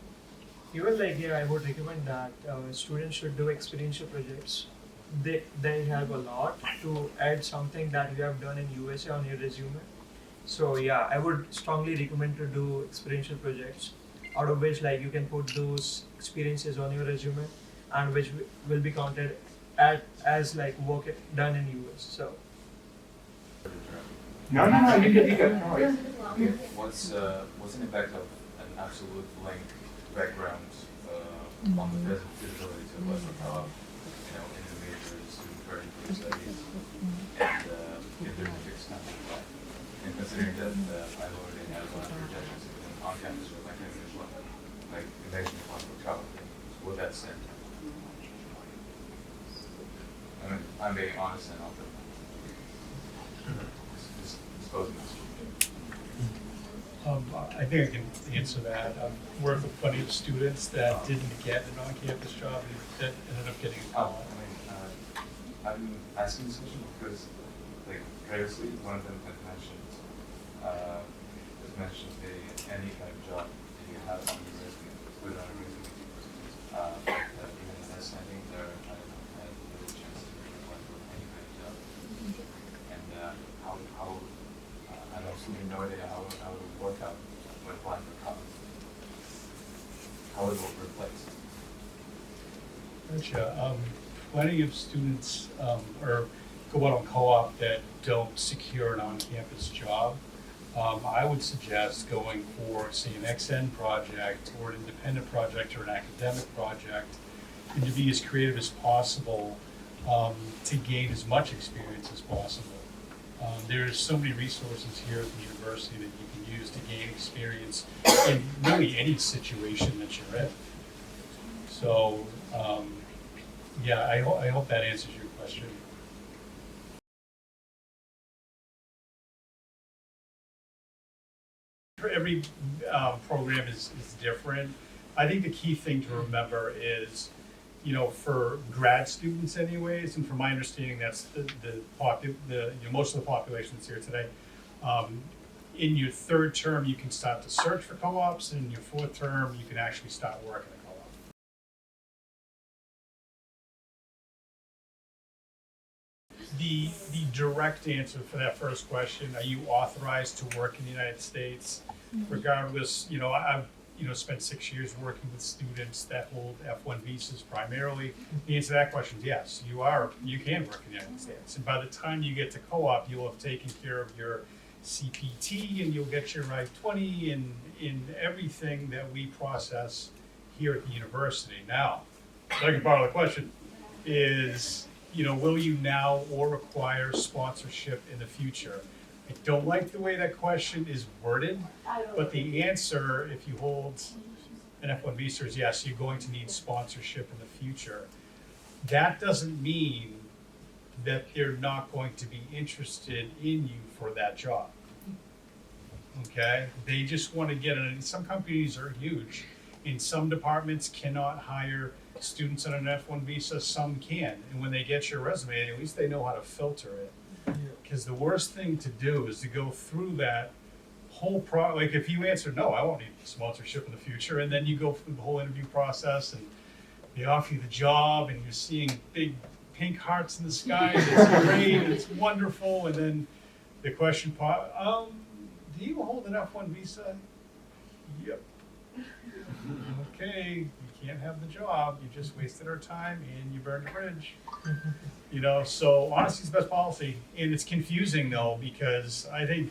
Even like here, I would recommend that students should do experiential projects. They help a lot to add something that you have done in USA on your resume. So yeah, I would strongly recommend to do experiential projects, out of which like you can put those experiences on your resume, and which will be counted as like work done in US. So. No, you can. No worries. What's an impact of an absolute blank background on the feasibility to apply for co-op, in the major student credit for studies, and if there's a fixed time for that, and considering that I've already had one of the rejections on campus with my English level, like imagine if I for co-op, would that send? I mean, I'm being honest and open. Just posing this. I think I can answer that. I've worked with plenty of students that didn't get an on-campus job that ended up getting a call. I'm asking this question because, like, previously, one of them had mentioned, any kind of job that you have on your resume, put it on a resume. But even as I think there, I haven't had the chance to apply for any kind of job. And I have absolutely no idea how it would work out when applying for college. How it will replace. Gotcha. Plenty of students or go out on co-op that don't secure an on-campus job. I would suggest going for, say, an XN project or an independent project or an academic project, and to be as creative as possible to gain as much experience as possible. There's so many resources here at the university that you can use to gain experience in really any situation that you're in. So, yeah, I hope that answers your question. Every program is different. I think the key thing to remember is, you know, for grad students anyways, and from my understanding, that's most of the population that's here today. In your third term, you can start to search for co-ops, and in your fourth term, you can actually start working a co-op. The direct answer for that first question, are you authorized to work in the United States? Regardless, you know, I've spent 6 years working with students that hold F1 visas primarily. The answer to that question is yes, you can work in the United States. And by the time you get to co-op, you'll have taken care of your CPT and you'll get your I-20 and in everything that we process here at the university. Now, the second part of the question is, you know, will you now or require sponsorship in the future? I don't like the way that question is worded, but the answer, if you hold an F1 visa, is yes, you're going to need sponsorship in the future. That doesn't mean that they're not going to be interested in you for that job. Okay? They just want to get in. Some companies are huge, and some departments cannot hire students on an F1 visa, some can. And when they get your resume, at least they know how to filter it. Because the worst thing to do is to go through that whole like if you answer no, I won't need sponsorship in the future, and then you go through the whole interview process and they offer you the job and you're seeing big pink hearts in the sky and it's great and it's wonderful, and then the question do you hold an F1 visa? Yep. Okay, you can't have the job, you just wasted our time and you burned a bridge. You know, so honesty is the best policy, and it's confusing though, because I think,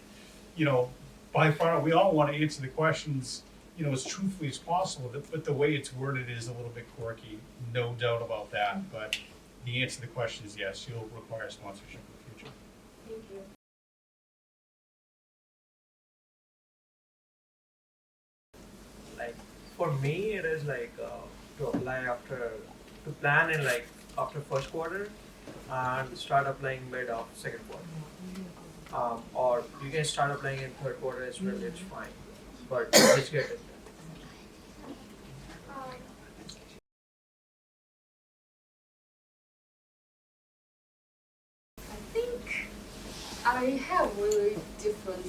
you know, by far we all want to answer the questions, you know, as truthfully as possible, but the way it's worded is a little bit quirky, no doubt about that, but the answer to the question is yes, you'll require sponsorship in the future. Thank you. Like for me, it is like to apply to plan in like after first quarter and start applying mid of second quarter. Or you can start applying in third quarter as well. It's fine, but let's get it. I think I have really different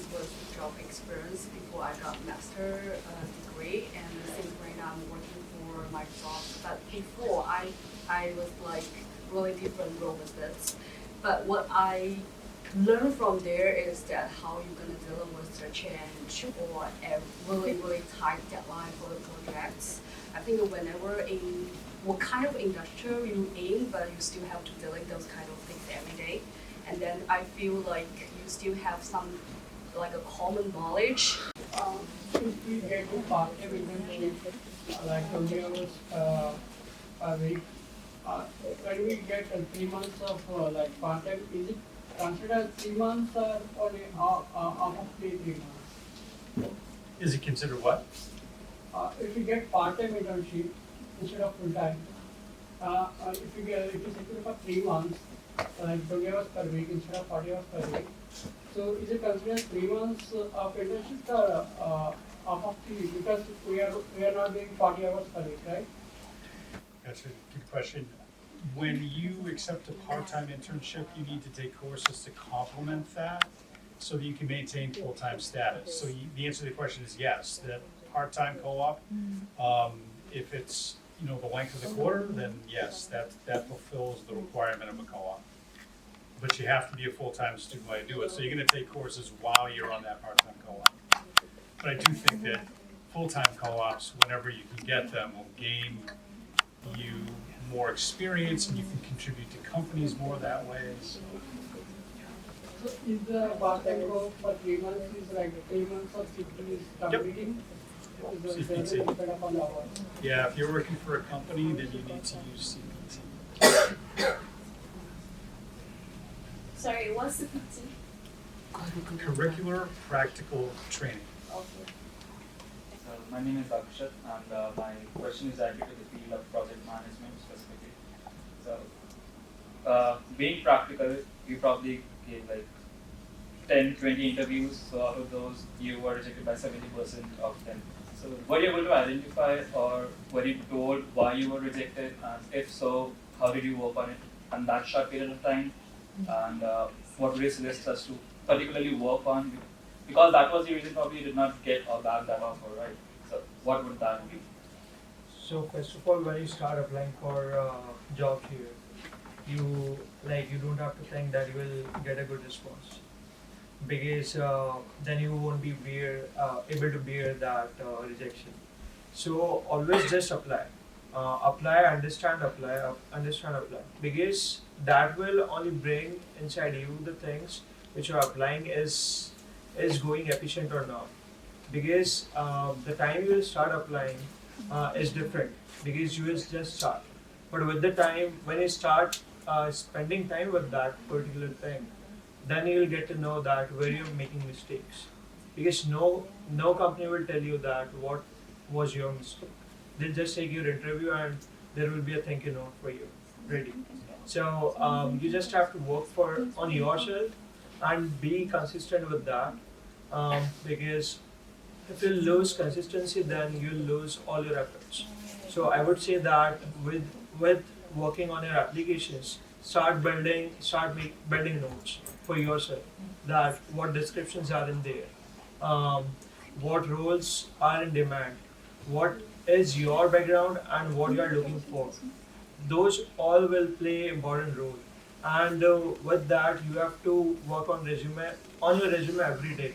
job experience before I got master degree, and since right now I'm working for Microsoft. But before I was like really different role with it. But what I learned from there is that how you're gonna deal with the change or a really tight deadline for the projects. I think whenever in what kind of industry you in, but you still have to deal with those kind of things every day. And then I feel like you still have some like a common knowledge. If we get to part-time internship, like 20 hours a week, when we get 3 months of like part-time, is it considered 3 months or only half of the 3 months? Is it considered what? If you get part-time internship instead of full-time, if you secure for 3 months, like 20 hours per week instead of 40 hours per week, so is it considered 3 months of internship or off of the, because we are not doing 40 hours per week, right? That's a good question. When you accept a part-time internship, you need to take courses to complement that so that you can maintain full-time status. So the answer to the question is yes, that part-time co-op, if it's, the length of the quarter, then yes, that fulfills the requirement of a co-op. But you have to be a full-time student while you do it, so you're gonna take courses while you're on that part-time co-op. But I do think that full-time co-ops, whenever you can get them, will gain you more experience and you can contribute to companies more that way. So So is the part-time go for 3 months is like 3 months of CPT is completing? Is the CPT. depend upon the hours? yeah, if you're working for a company, then you need to use CPT. Sorry, what's the PT? Curricular practical training. Okay. So my name is Akshat and my question is related to the field of project management specifically. So being practical, you probably gave like 10, 20 interviews, so out of those you were rejected by 70% of them. So were you able to identify or were you told why you were rejected, and if so, how did you work on it in that short period of time? And what would you suggest us to particularly work on? Because that was the reason probably you did not get or bag that offer, right? So what would that be? So first of all, when you start applying for jobs here, you don't have to think that you will get a good response, because then you won't be able to bear that rejection. So always just apply. Understand, apply. Because that will only bring inside you the things which you are applying is going efficient or not. Because the time you will start applying is different, because you will just start. But with the time, when you start spending time with that particular thing, then you will get to know that where you're making mistakes. Because no company will tell you that what was your mistake. They'll just take your interview and there will be a thank you note for you ready. So you just have to work on yourself and be consistent with that. Because if you lose consistency, then you'll lose all your efforts. So I would say that with working on your applications, start building notes for yourself. That what descriptions are in there, what roles are in demand, what is your background and what you are looking for. Those all will play important role. And with that, you have to work on your resume every day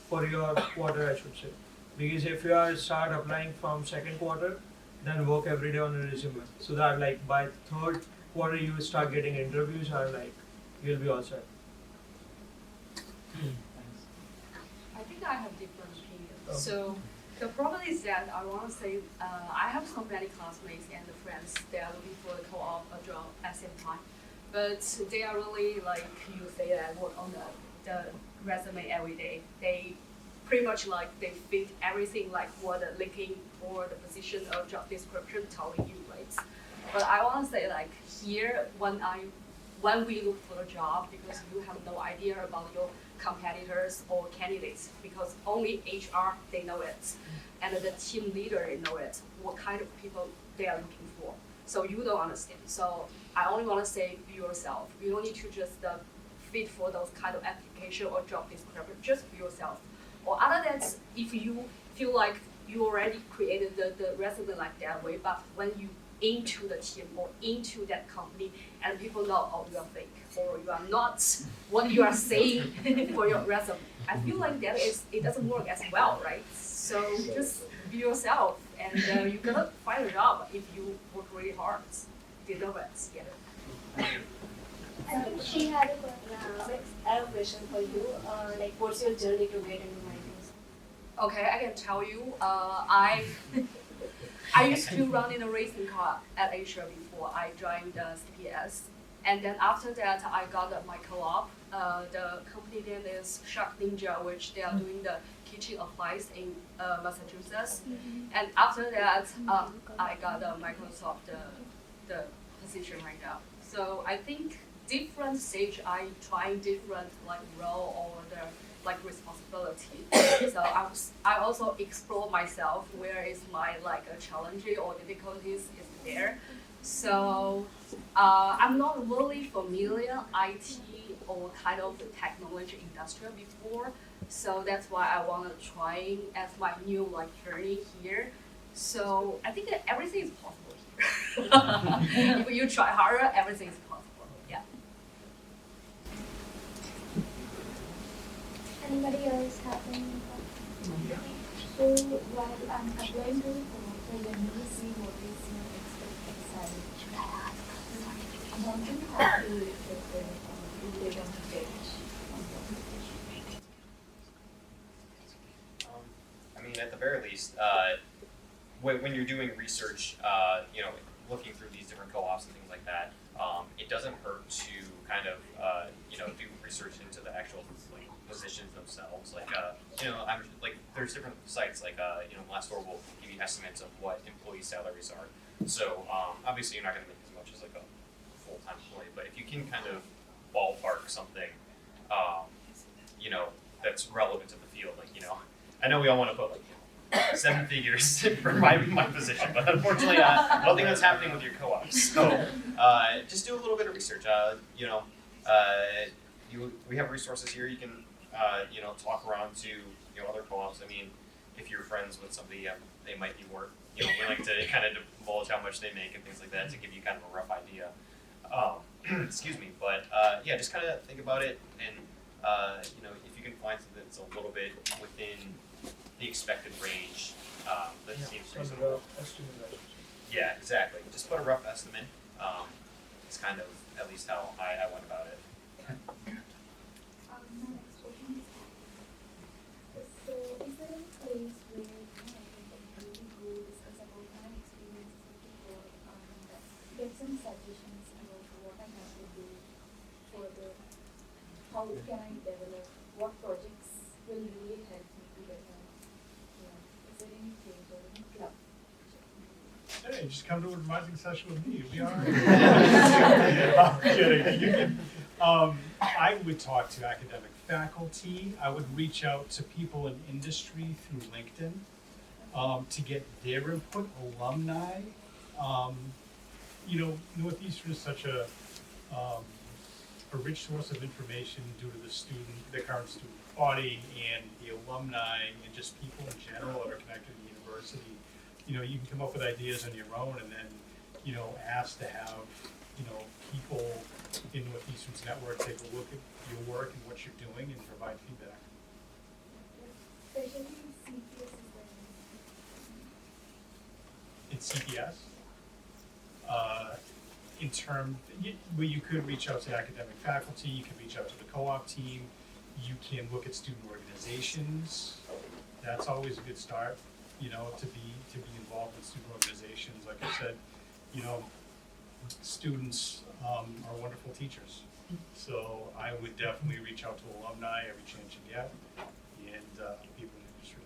for your quarter, I should say. Because if you are start applying from second quarter, then work every day on your resume, so that like by third quarter you will start getting interviews and like you'll be all set. I think I have different opinions. Oh. So the problem is that I want to say I have so many classmates and friends. They are looking for the co-op a job at the same time, but they are really like you say that work on the resume every day. They pretty much like they fit everything like what the linking or the position or job description telling you, right? But I want to say like here when we look for a job, because you have no idea about your competitors or candidates, because only HR they know it, and the team leader they know it, what kind of people they are looking for. So you don't understand. So I only want to say be yourself. You don't need to just fit for those kind of application or job description. Just be yourself. Or other than that, if you feel like you already created the resume like that way, but when you into the team or into that company and people know, oh, you are fake or you are not what you are saying for your resume, I feel like it doesn't work as well, right? So just be yourself and you're gonna find a job if you work really hard. You know it, yeah. I think she had I have a question for you. Like, what's your journey to get into writing? Okay, I can tell you. I used to run in a racing car at Asia before I joined CPS, and then after that I got my co-op. The company name is Shark Ninja, which they are doing the kitchen appliance in Massachusetts. And after that, I got Microsoft the position right now. So I think different stage I trying different like role or the like responsibility. So I also explore myself where is my like challenging or difficulties is there. So I'm not really familiar IT or kind of technology industry before. So that's why I want to try as my new like journey here. So I think that everything is possible here. If you try harder, everything is possible. Yeah. Anybody else have any thoughts? So while I'm applying to the course, I generally see what is your expected salary. Don't you have to live on the page? I mean, at the very least, when you're doing research, looking through these different co-ops and things like that, it doesn't hurt to kind of, do research into the actual like positions themselves. Like, I'm like, there's different sites like, Glassdoor will give you estimates of what employee salaries are. So obviously, you're not going to make as much as like a full-time employee, but if you can kind of ballpark something, that's relevant to the field, like, I know we all want to put like 7 figures for my position, but unfortunately, I don't think that's happening with your co-ops. So just do a little bit of research. We have resources here. You can talk around to other co-ops. I mean, if you're friends with somebody, they might be more willing to kind of divulge how much they make and things like that to give you kind of a rough idea. Excuse me, but yeah, just kind of think about it, and if you can find something that's a little bit within the expected range, that seems reasonable. Yeah, exactly. Just put a rough estimate. It's kind of at least how I went about it. My next question is, so is there any place where I can really go discuss about my experiences with the board and get some suggestions about what I have to do further? How can I develop? What projects will really help me to develop? Is there any place or any club? Hey, just come to an advising session with me. You'll be all right. I'm kidding. You can, I would talk to academic faculty. I would reach out to people in industry through LinkedIn to get their input, alumni. Northeastern is such a rich source of information due to the current student body and the alumni and just people in general that are connected to the university. You can come up with ideas on your own and then, ask to have, people in Northeastern's network take a look at your work and what you're doing and provide feedback. Especially CPS is very In CPS, you could reach out to academic faculty, you can reach out to the co-op team, you can look at student organizations. That's always a good start, to be involved in student organizations. Like I said, students are wonderful teachers. So I would definitely reach out to alumni every chance you get, and people in the industry.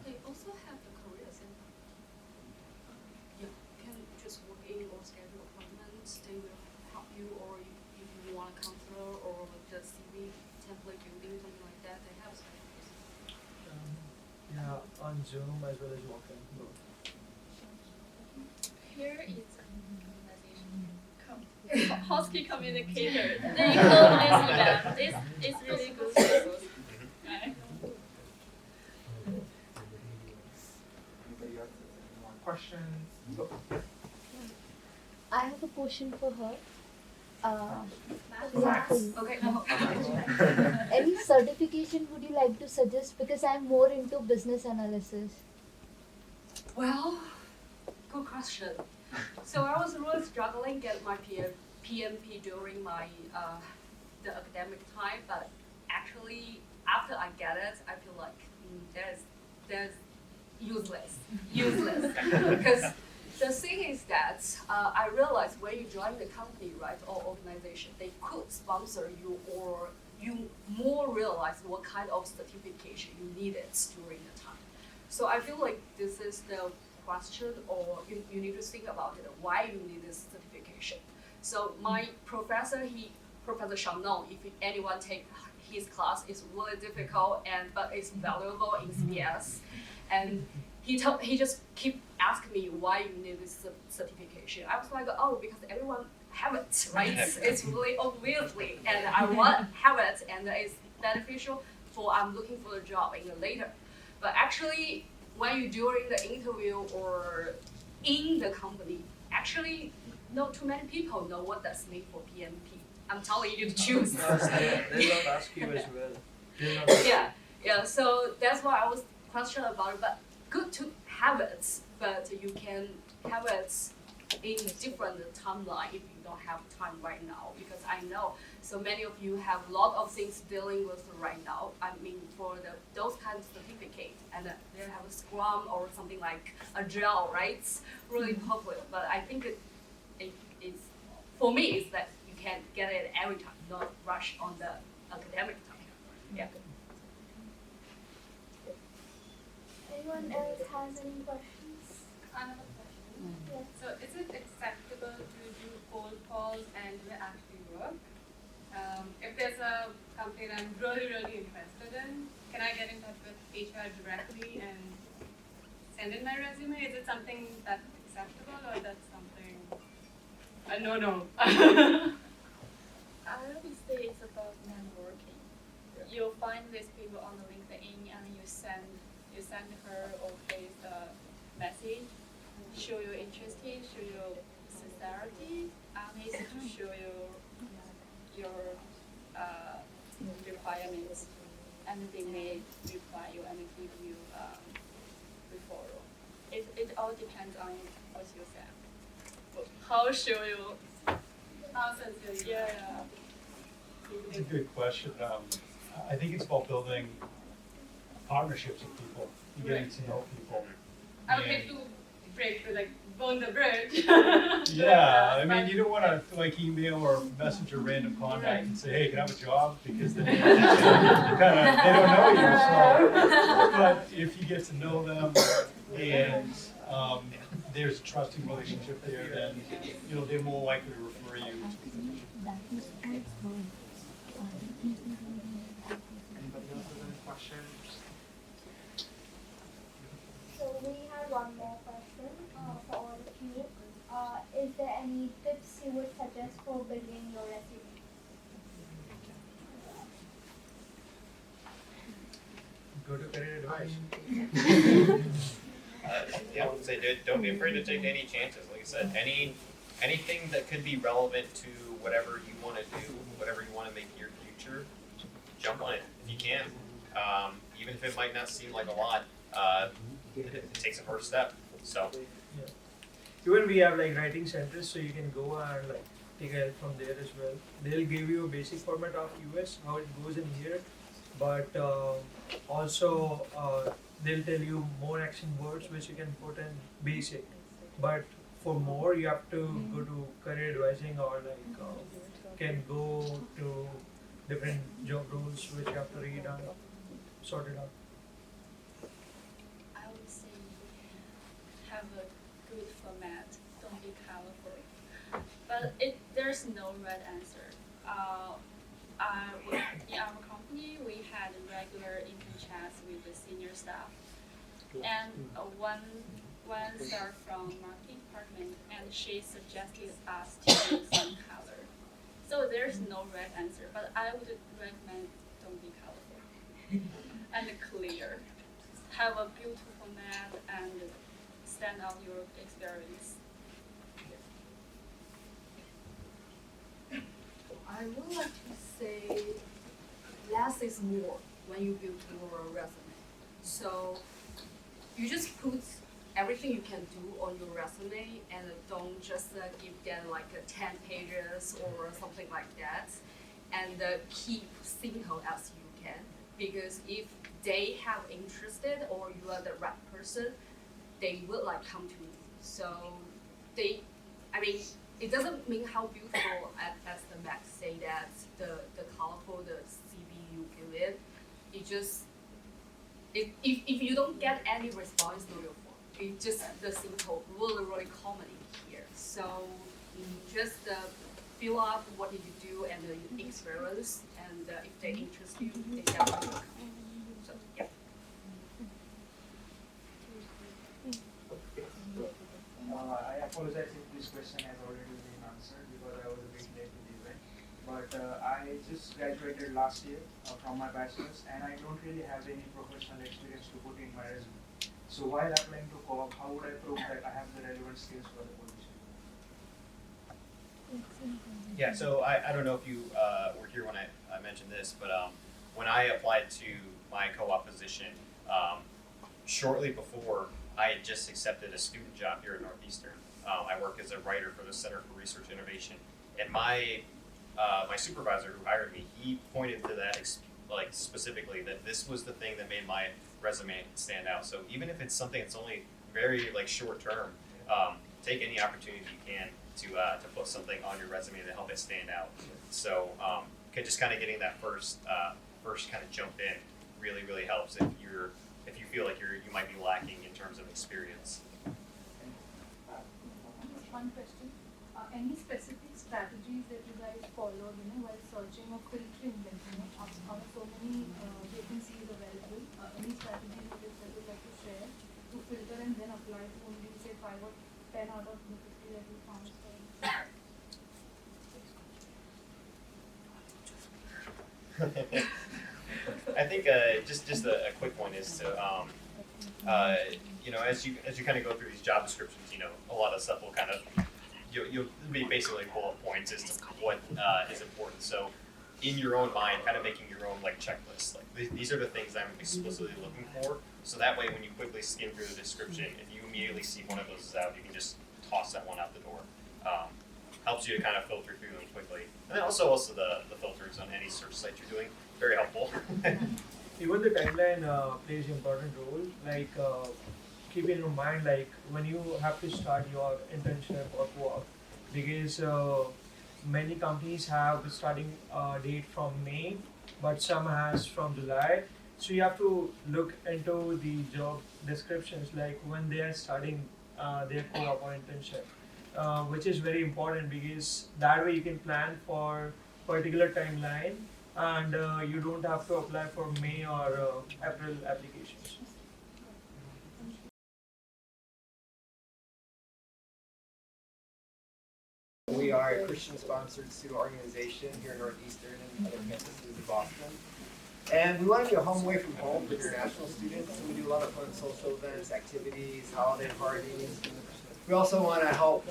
They also have the career center. You can just walk in or schedule appointments. They will help you, or if you want a counselor or the CV template building, something like that, they have specialists. Yeah, on Zoom as well as walk-in. Here is Hosky communicator. They call this event. This is really good resource. Right? Anybody else have any more questions? I have a question for her. Okay. Any certification would you like to suggest? Because I'm more into business analysis. Well, good question. So I was really struggling to get my PMP during my the academic time, but actually after I get it, I feel like there's useless because the thing is that I realized when you join the company, right, or organization, they could sponsor you, or you more realize what kind of certification you needed during the time. So I feel like this is the question, or you need to think about it, why you need this certification. So my professor, Professor Shamnon, if anyone take his class is really difficult but it's valuable in CPS. And he just keep asking me why you need this certification. I was like, oh, because everyone have it, right? It's really obviously, and I want to have it, and it's beneficial for I'm looking for a job in the later. But actually, when you're during the interview or in the company, actually, not too many people know what that's mean for PMP. I'm telling you to choose. They'll not ask you as well. They'll not ask Yeah. So that's why I was questioned about it. But good to have it, but you can have it in different timeline if you don't have time right now. Because I know so many of you have a lot of things dealing with right now. I mean, for those kind of certificate, and they have a Scrum or something like Agile, right? It's really popular. But I think it's for me, it's that you can get it every time, not rush on the academic time. Yeah. Anyone else has any questions? I have a question. Yes. So is it acceptable to do cold calls and do it actually work? If there's a company that I'm really, really interested in, can I get in touch with HR directly and send in my resume? Is it something that's acceptable or that's something no? I would say it's about networking. You'll find these people on the LinkedIn and you send her or place a message, show you're interested, show your sincerity, honest, show your requirements, and they may reply you and give you referral. It all depends on what you say. How show you? How sincere you are. Yeah. It's a good question. I think it's about building partnerships with people, and getting to know people. I would hate to break the burn the bridge. Yeah, I mean, you don't want to like email or message a random contact and say, "Hey, can I have a job?" Because then they don't know you. So, but if you get to know them and there's a trusting relationship there, then they're more likely to refer you to a position. Anybody else have any questions? So we have one more question for all of you. Is there any tips you would suggest for building your resume? Go to career advice. Yeah, I would say don't be afraid to take any chances. Like I said, anything that could be relevant to whatever you want to do, whatever you want to make your future, jump on it if you can. Even if it might not seem like a lot, it takes a first step. So. Even we have like writing centers, so you can go and like take help from there as well. They'll give you a basic format of US, how it goes in here, but also they'll tell you more action words which you can put in basic. But for more, you have to go to career advising or like can go to different job roles which you have to read and sort it out. I would say have a good format. Don't be colorful. But there's no right answer. In our company, we had regular intern chats with the senior staff, and one star from marketing department, and she suggested us to use some color. So there's no right answer, but I would recommend don't be colorful and clear. Have a beautiful format and stand out your experience. I would like to say less is more when you build your resume. So you just put everything you can do on your resume and don't just give them like 10 pages or something like that, and keep simple as you can, because if they have interested or you are the right person, they will like come to you. So it doesn't mean how beautiful as the Max say that the colorful, the CV you give it. It just if you don't get any response to your form, it's just the simple really common in here. So just fill up what did you do and the experience, and if they interest you, they definitely will come. So yeah. I apologize if this question has already been answered because I was a bit late to the event. But I just graduated last year from my bachelor's, and I don't really have any professional experience to put in my resume. So while applying to co-op, how would I prove that I have the relevant skills for the position? Yeah, so I don't know if you were here when I mentioned this, but when I applied to my co-op position, shortly before I had just accepted a student job here at Northeastern. I work as a writer for the Center for Research Innovation, and my supervisor who hired me, he pointed to that specifically that this was the thing that made my resume stand out. So even if it's something that's only very short term, take any opportunity you can to put something on your resume to help it stand out. So just kind of getting that first kind of jump in really helps if you feel like you might be lacking in terms of experience. One question. Any specific strategies that you guys followed, while searching or filtering them, out of so many vacancies available? Any strategies that you would like to share to filter and then apply to only say 5 or 10 out of the 50 that you found? I think just a quick one is to as you kind of go through these job descriptions, a lot of stuff will kind of you'll be basically bullet points as to what is important. So in your own mind, kind of making your own checklist. These are the things I'm explicitly looking for. So that way, when you quickly skim through the description, if you immediately see one of those is out, you can just toss that one out the door. Helps you to kind of filter through them quickly. And then also the filters on any search site you're doing, very helpful. Even the timeline plays an important role. Keep in mind, when you have to start your internship or co-op, because many companies have the starting date from May, but some has from July. So you have to look into the job descriptions, when they are starting their co-op or internship, which is very important because that way you can plan for particular timeline, and you don't have to apply for May or April applications. We are a Christian-sponsored student organization here in Northeastern and other campuses in Boston. And we want to be a home away from home for international students, so we do a lot of fun social events, activities, holiday parties. We also want to help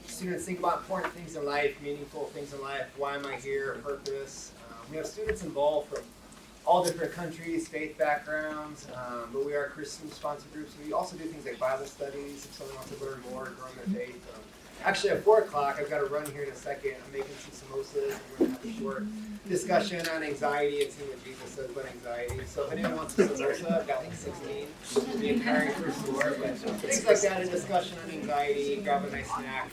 students think about important things in life, meaningful things in life. Why am I here? Purpose. We have students involved from all different countries, faith backgrounds, but we are a Christian-sponsored group, so we also do things like Bible studies if someone wants to learn more, grow in their faith. Actually, at 4 o'clock, I've got to run here in a second. I'm making some samosas, and we're going to have a short discussion on anxiety and seeing what Jesus says about anxiety. So if anyone wants a samosa, I've got 16. We'll be carrying for store, but things like that, a discussion on anxiety, grab a nice snack.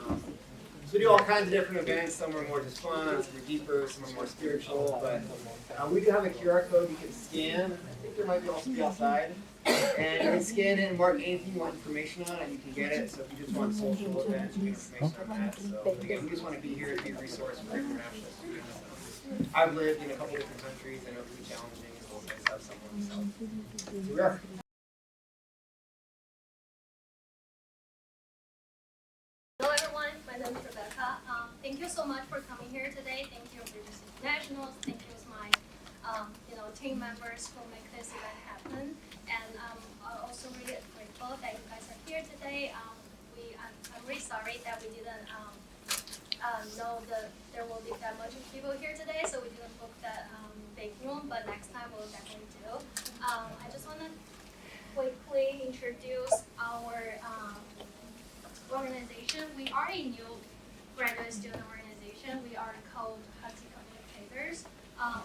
So we do all kinds of different events. Some are more just fun, some are deeper, some are more spiritual. But we do have a QR code you can scan. I think there might also be outside. And you can scan it and mark anything you want information on, and you can get it. So if you just want social events, you get information on that. So again, we just want to be here to be a resource for international students. I've lived in a couple different countries. I know it can be challenging as well as have someone. So here we are. Hello everyone, my name is Rebecca. Thank you so much for coming here today. Thank you for Bridges Internationals. Thank you to my team members who make this event happen. And I'm also really grateful that you guys are here today. I'm really sorry that we didn't know that there will be that much people here today, so we didn't book that big room, but next time we'll definitely do. I just want to quickly introduce our organization. We are a new graduate student organization. We are called Husky Communicators.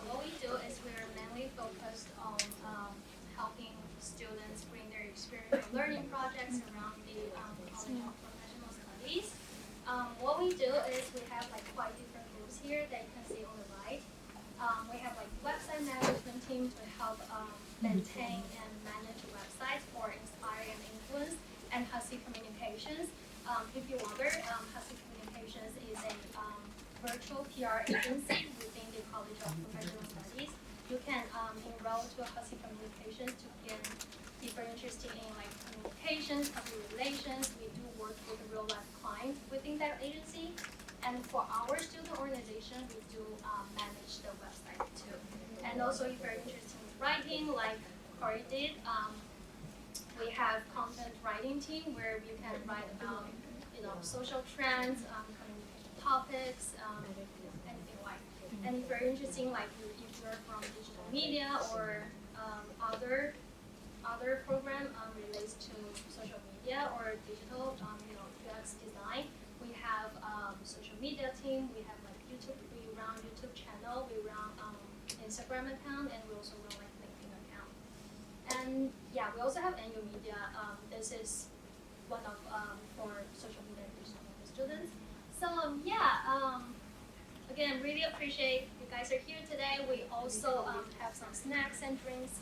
What we do is we are mainly focused on helping students bring their experiential learning projects around the College of Professional Studies. What we do is we have 5 different groups here that you can see on the right. We have website management team to help maintain and manage websites for Inspire and Influence, and Husky Communications. If you wonder, Husky Communications is a virtual PR agency within the College of Professional Studies. You can enroll to Hussey Communications to gain deeper interest in like communications, public relations. We do work with real life clients within that agency. And for our student organization, we do manage the website too. And also, if you're interested in writing, like Corey did, we have content writing team where you can write about social trends, communication topics, anything like. And if you're interested, like if you're from digital media or other program relates to social media or digital, UX design, we have social media team. We have like YouTube. We run YouTube channel. We run Instagram account, and we also run like LinkedIn account. And yeah, we also have annual media. This is one of for social media students. So again, really appreciate you guys are here today. We also have some snacks and drinks